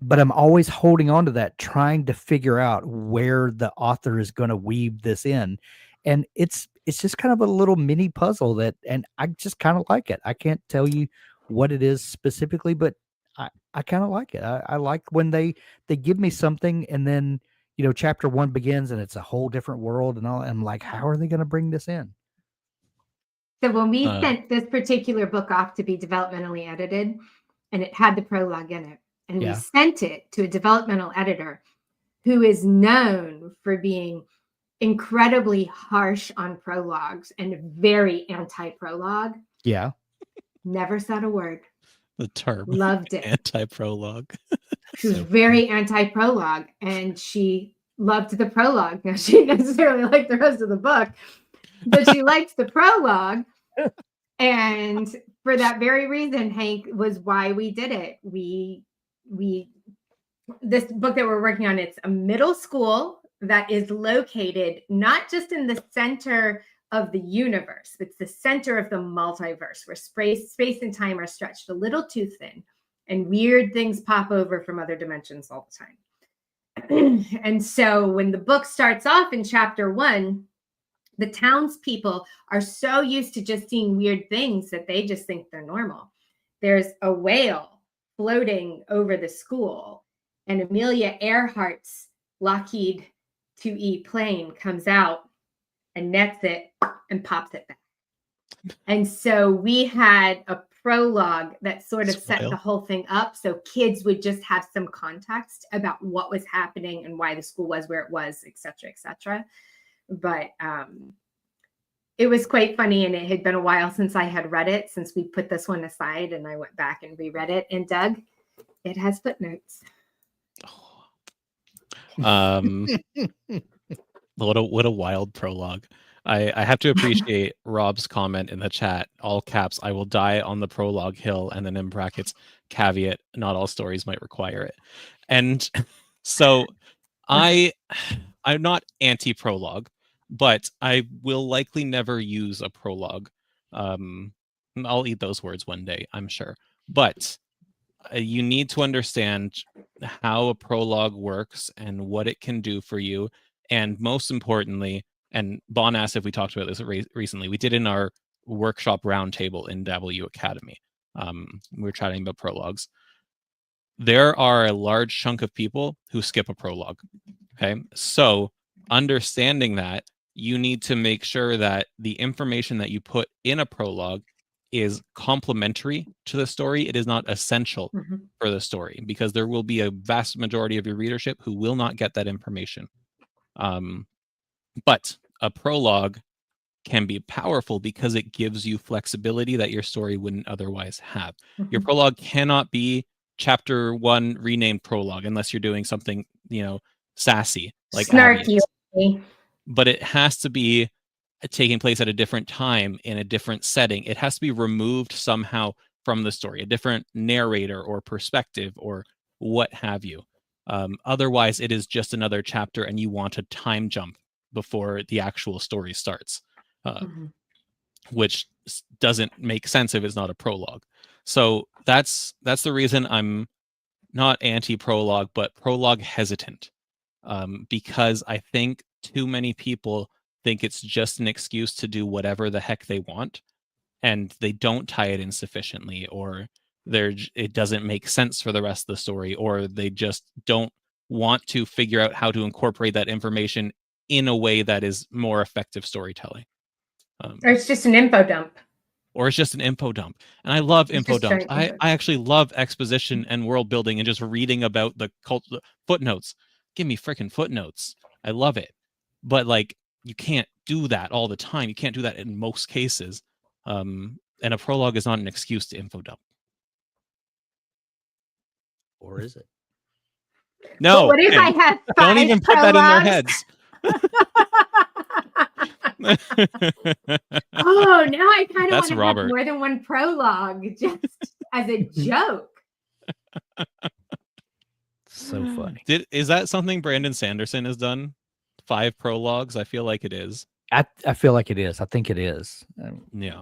But I'm always holding on to that, trying to figure out where the author is going to weave this in. And it's just kind of a little mini puzzle and I just kind of like it. I can't tell you what it is specifically, but I kind of like it. I like when they give me something, and then, chapter 1 begins and it's a whole different world and all. I'm like, how are they going to bring this in? So when we sent this particular book off to be developmentally edited, and it had the prologue in it, and we sent it to a developmental editor who is known for being incredibly harsh on prologues and very anti-prologue. Yeah. Never said a word. The term. Loved it. Anti-prologue. She was very anti-prologue, and she loved the prologue. Now, she didn't necessarily like the rest of the book, but she liked the prologue. And for that very reason, Hank, was why we did it. This book that we're working on, it's a middle school that is located not just in the center of the universe, it's the center of the multiverse, where space and time are stretched a little too thin, and weird things pop over from other dimensions all the time. And so when the book starts off in chapter 1, the townspeople are so used to just seeing weird things that they just think they're normal. There's a whale floating over the school, and Amelia Earhart's Lockheed 2E plane comes out and nets it and pops it back. And so we had a prologue that sort of set the whole thing up, so kids would just have some context about what was happening and why the school was where it was, et cetera. But it was quite funny, and it had been a while since I had read it, since we put this one aside, and I went back and reread it. And Doug, it has footnotes. What a wild prologue. I have to appreciate Rob's comment in the chat, all caps, "I will die on the prologue hill," and then in brackets, caveat, "not all stories might require it." And so I'm not anti-prologue, but I will likely never use a prologue. I'll eat those words one day, I'm sure. But you need to understand how a prologue works and what it can do for you. And most importantly, and Bon asked if we talked about this recently, we did in our workshop roundtable in Dabble Academy. We were chatting about prologues. there are a large chunk of people who skip a prologue. Okay, so understanding that, you need to make sure that the information that you put in a prologue is complementary to the story. It is not essential for the story, because there will be a vast majority of your readership who will not get that information. But a prologue can be powerful because it gives you flexibility that your story wouldn't otherwise have. Your prologue cannot be chapter 1 renamed prologue unless you're doing something, sassy like snarky. Abby. But it has to be taking place at a different time in a different setting. It has to be removed somehow from the story, a different narrator or perspective or what have you. Otherwise, it is just another chapter, and you want a time jump before the actual story starts, which doesn't make sense if it's not a prologue. So that's the reason I'm not anti-prologue, but prologue hesitant, because I think too many people think it's just an excuse to do whatever the heck they want, and they don't tie it in sufficiently, or it doesn't make sense for the rest of the story, or they just don't want to figure out how to incorporate that information in a way that is more effective storytelling. Or it's just an info dump. And I love info dumps. I actually love exposition and world building and just reading about the footnotes. Give me freaking footnotes. I love it. But you can't do that all the time. You can't do that in most cases. And a prologue is not an excuse to info dump. Or is it? No. But what if I have 5 don't even put that in their heads. Oh, now I kind of want to Robert. have more than one prologue, just as a joke. So funny. Is that something Brandon Sanderson has done? 5 prologues? I feel like it is. I feel like it is. I think it is. Yeah.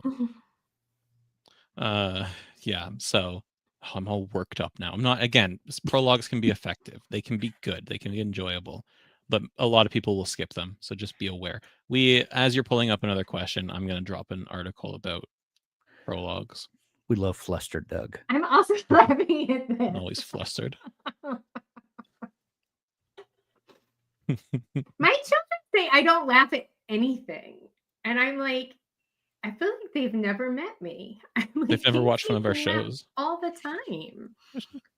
Yeah. So I'm all worked up now. I'm not. Again, prologues can be effective. They can be good. They can be enjoyable. But a lot of people will skip them. So just be aware. As you're pulling up another question, I'm going to drop an article about prologues. We love flustered Doug. I'm also laughing at this. Always flustered. My children say I don't laugh at anything. And I'm like, I feel like they've never met me. They've never watched one of our shows. All the time.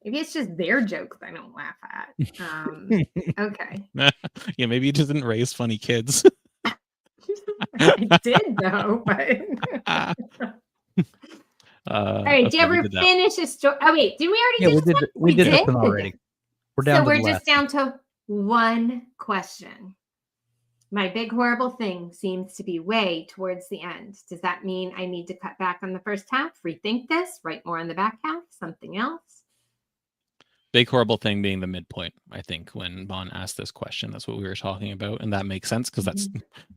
Maybe it's just their jokes I don't laugh at. Okay. Yeah, maybe you just didn't raise funny kids. I did though, but all right, did you ever finish a story? Oh wait, did we already do this? We did this one already. We're down. So we're just down to one question. My big horrible thing seems to be way towards the end. Does that mean I need to cut back on the first half, rethink this, write more on the back half, something else? Big horrible thing being the midpoint. I think when Bon asked this question, that's what we were talking about, and that makes sense because that's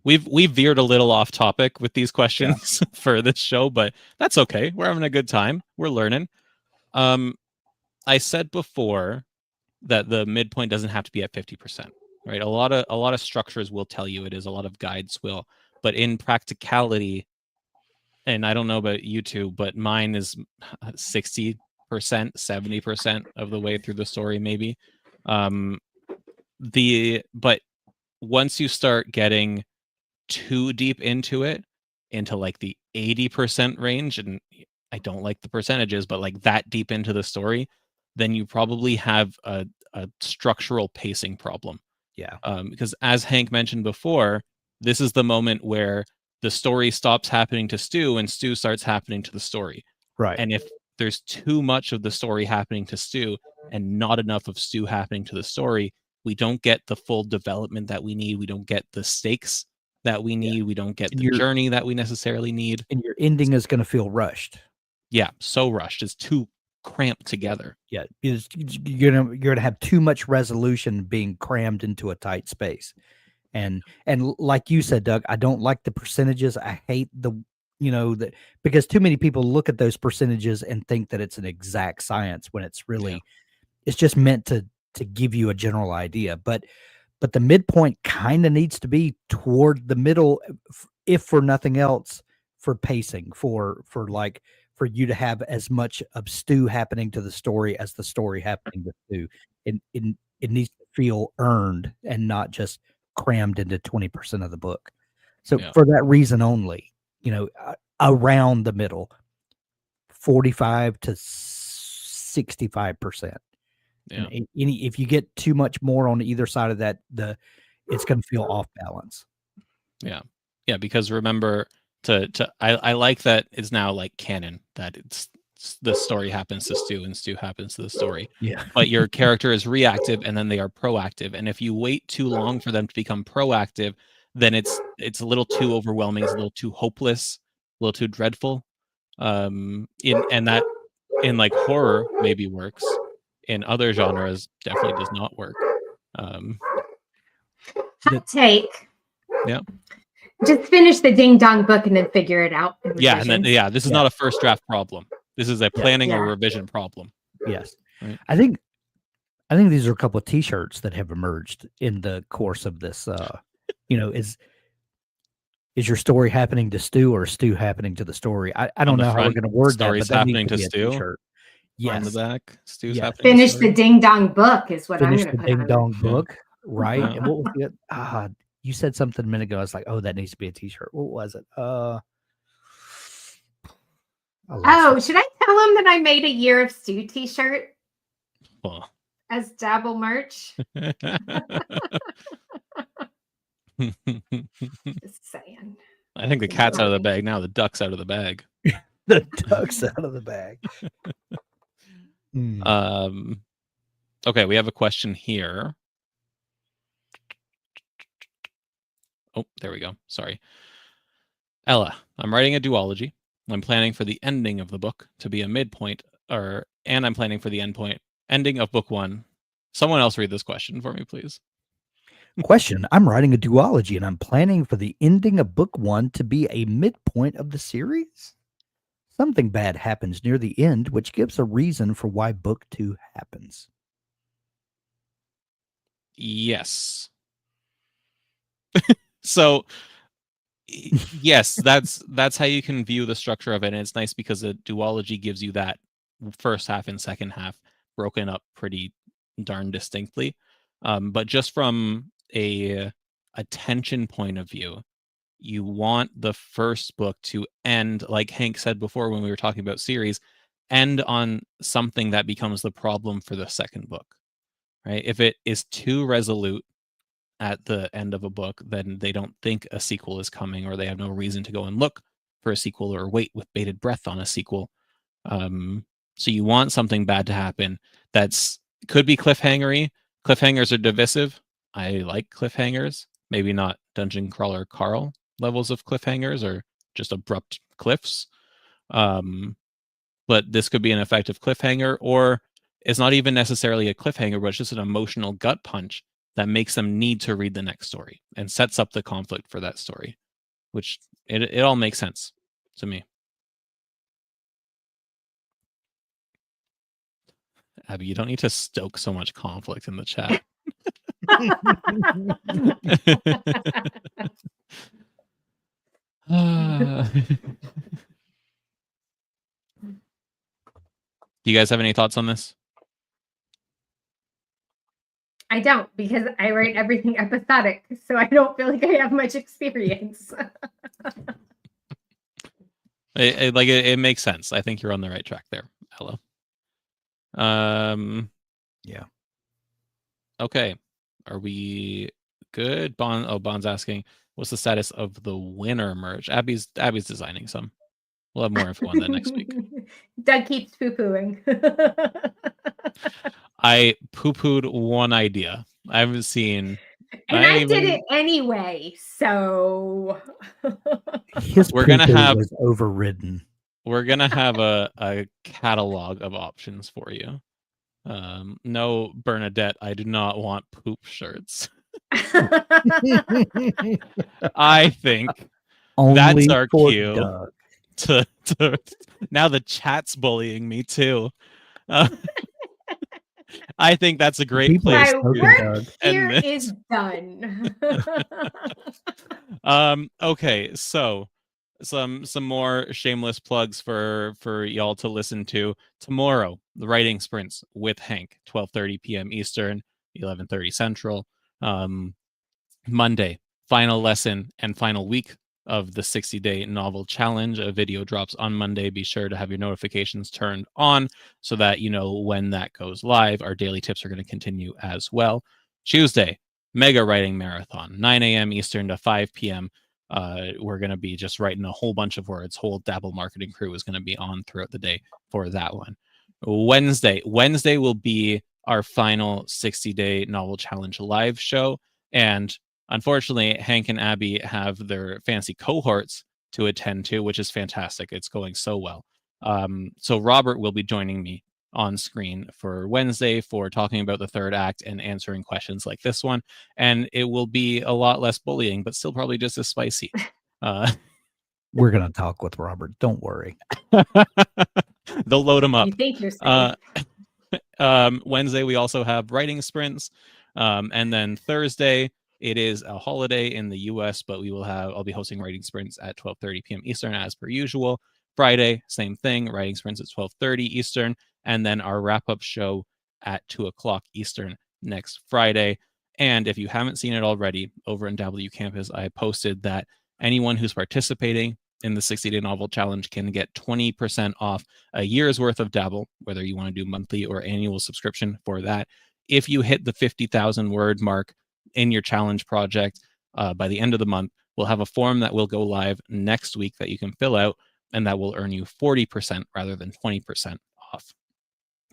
we've veered a little off topic with these questions for this show, but that's okay. We're having a good time. We're learning. I said before that the midpoint doesn't have to be at 50%. Right, a lot of structures will tell you it is. A lot of guides will, but in practicality, and I don't know about you two, but mine is 60%, 70% of the way through the story, maybe. But once you start getting too deep into it, into like the 80% range, and I don't like the percentages, but like that deep into the story, then you probably have a structural pacing problem. Yeah. Because as Hank mentioned before, this is the moment where the story stops happening to Stu and Stu starts happening to the story. Right. And if there's too much of the story happening to Stu and not enough of Stu happening to the story, we don't get the full development that we need. We don't get the stakes that we need. We don't get the journey that we necessarily need. And your ending is going to feel rushed. Yeah, so rushed. It's too cramped together. Yeah, you're gonna have too much resolution being crammed into a tight space, and like you said, Doug, I don't like the percentages. I hate that because too many people look at those percentages and think that it's an exact science when it's really it's just meant to give you a general idea. But the midpoint kind of needs to be toward the middle, if for nothing else, for pacing, for for you to have as much of Stu happening to the story as the story happening to Stu. It needs to feel earned and not just crammed into 20% of the book. So for that reason only, around the middle, 45 to 65%. Yeah. If you get too much more on either side of that, it's going to feel off balance. Yeah. Yeah. Because remember I like that it's now like canon that it's the story happens to Stu and Stu happens to the story. Yeah. But your character is reactive and then they are proactive. And if you wait too long for them to become proactive, then it's a little too overwhelming. It's a little too hopeless, a little too dreadful. And that in like horror maybe works. In other genres, definitely does not work. Hot take. Yeah. Just finish the ding dong book and then figure it out. Yeah, and then this is not a first draft problem. This is a planning or revision problem. Yes, right? I think these are a couple of T-shirts that have emerged in the course of this. Is your story happening to Stu or Stu happening to the story? I don't know how we're going to word that, but that needs to be a T-shirt. Yes. On the back, Stu's happening. Finish the ding dong book is what I'm going to put on. Finish the ding dong book, right? Yeah. And what was it? You said something a minute ago. I was like, oh, that needs to be a T-shirt. What was it? Should I tell him that I made a Year of Stu T-shirt as Dabble merch? Just saying. I think the cat's out of the bag now. The duck's out of the bag. The duck's out of the bag. Okay, we have a question here. Oh, there we go. Sorry. Ella, I'm writing a duology. I'm planning for the ending of the book to be a midpoint, and I'm planning for the ending of book 1. Someone else read this question for me, please. Question. I'm writing a duology, and I'm planning for the ending of book 1 to be a midpoint of the series. Something bad happens near the end, which gives a reason for why book 2 happens. Yes. So yes, that's how you can view the structure of it. And it's nice because the duology gives you that first half and second half broken up pretty darn distinctly. But just from a attention point of view, you want the first book to end, like Hank said before when we were talking about series, end on something that becomes the problem for the second book, right? If it is too resolute at the end of a book, then they don't think a sequel is coming, or they have no reason to go and look for a sequel or wait with bated breath on a sequel. So you want something bad to happen that's could be cliffhangery. Cliffhangers are divisive. I like cliffhangers. Maybe not Dungeon Crawler Carl levels of cliffhangers or just abrupt cliffs. But this could be an effective cliffhanger, or it's not even necessarily a cliffhanger, but it's just an emotional gut punch that makes them need to read the next story and sets up the conflict for that story, which it all makes sense to me. Abby, you don't need to stoke so much conflict in the chat. Do you guys have any thoughts on this? I don't, because I write everything episodic, so I don't feel like I have much experience. It makes sense. I think you're on the right track there, Ella. Yeah. Okay. Are we good? Bond's asking, what's the status of the winner merch? Abby's designing some. We'll have more info on that next week. Doug keeps poo-pooing. I poo-pooed one idea. I haven't seen. And I did it anyway, so we're gonna have was overridden. We're gonna have a catalog of options for you. No, Bernadette, I do not want poop shirts. I think that's our cue. To now the chat's bullying me too. I think that's a great place. My work here is done. Okay, so some more shameless plugs for y'all to listen to tomorrow. The writing sprints with Hank, 12:30 p.m. Eastern, 11:30 Central. Monday, final lesson and final week of the 60-day novel challenge. A video drops on Monday. Be sure to have your notifications turned on so that you know when that goes live. Our daily tips are going to continue as well. Tuesday, mega writing marathon, 9 a.m. Eastern to 5 p.m. We're going to be just writing a whole bunch of words. Whole Dabble marketing crew is going to be on throughout the day for that one. Wednesday will be our final 60-day novel challenge live show. And unfortunately, Hank and Abby have their fancy cohorts to attend to, which is fantastic. It's going so well. So Robert will be joining me on screen for Wednesday for talking about the third act and answering questions like this one. And it will be a lot less bullying, but still probably just as spicy. We're going to talk with Robert. Don't worry. They'll load him up. You think you're safe. Wednesday, we also have writing sprints. And then Thursday, it is a holiday in the US, but I'll be hosting writing sprints at 12:30 p.m. Eastern as per usual. Friday, same thing, writing sprints at 12:30 Eastern, and then our wrap-up show at 2:00 Eastern next Friday. And if you haven't seen it already, over in Dabble Campus, I posted that anyone who's participating in the 60-day novel challenge can get 20% off a year's worth of Dabble, whether you want to do monthly or annual subscription for that. If you hit the 50,000 word mark in your challenge project by the end of the month, we'll have a form that will go live next week that you can fill out, and that will earn you 40% rather than 20% off.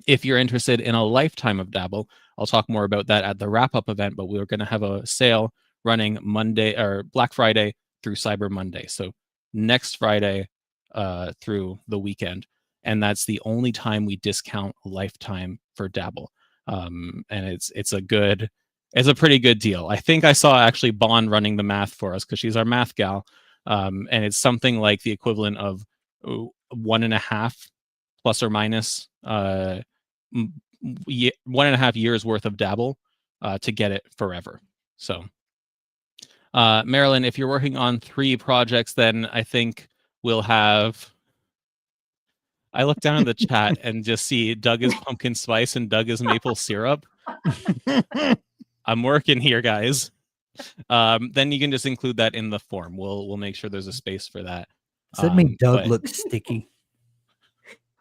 If you're interested in a lifetime of Dabble, I'll talk more about that at the wrap-up event, but we're going to have a sale running Monday or Black Friday through Cyber Monday. So next Friday through the weekend. And that's the only time we discount lifetime for Dabble. And it's a pretty good deal. I think I saw actually Bond running the math for us because she's our math gal. And it's something like the equivalent of 1.5 plus or minus 1.5 years worth of Dabble to get it forever. So Marilyn, if you're working on 3 projects, then I think we'll have. I look down in the chat and just see Doug is pumpkin spice and Doug is maple syrup. I'm working here, guys. Then you can just include that in the form. We'll make sure there's a space for that. Does that mean Doug looks sticky?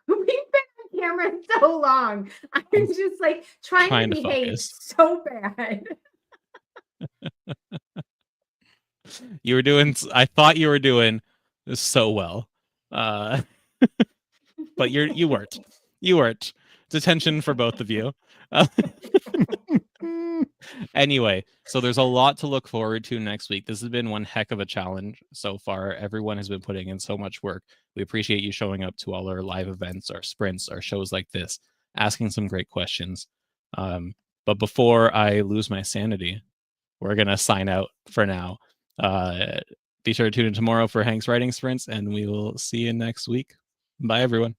We've been on camera so long. I'm just like trying to behave so bad. I thought you were doing so well. But you weren't. Detention for both of you. Anyway, so there's a lot to look forward to next week. This has been one heck of a challenge so far. Everyone has been putting in so much work. We appreciate you showing up to all our live events, our sprints, our shows like this, asking some great questions. But before I lose my sanity, we're going to sign out for now. Be sure to tune in tomorrow for Hank's writing sprints, and we will see you next week. Bye, everyone.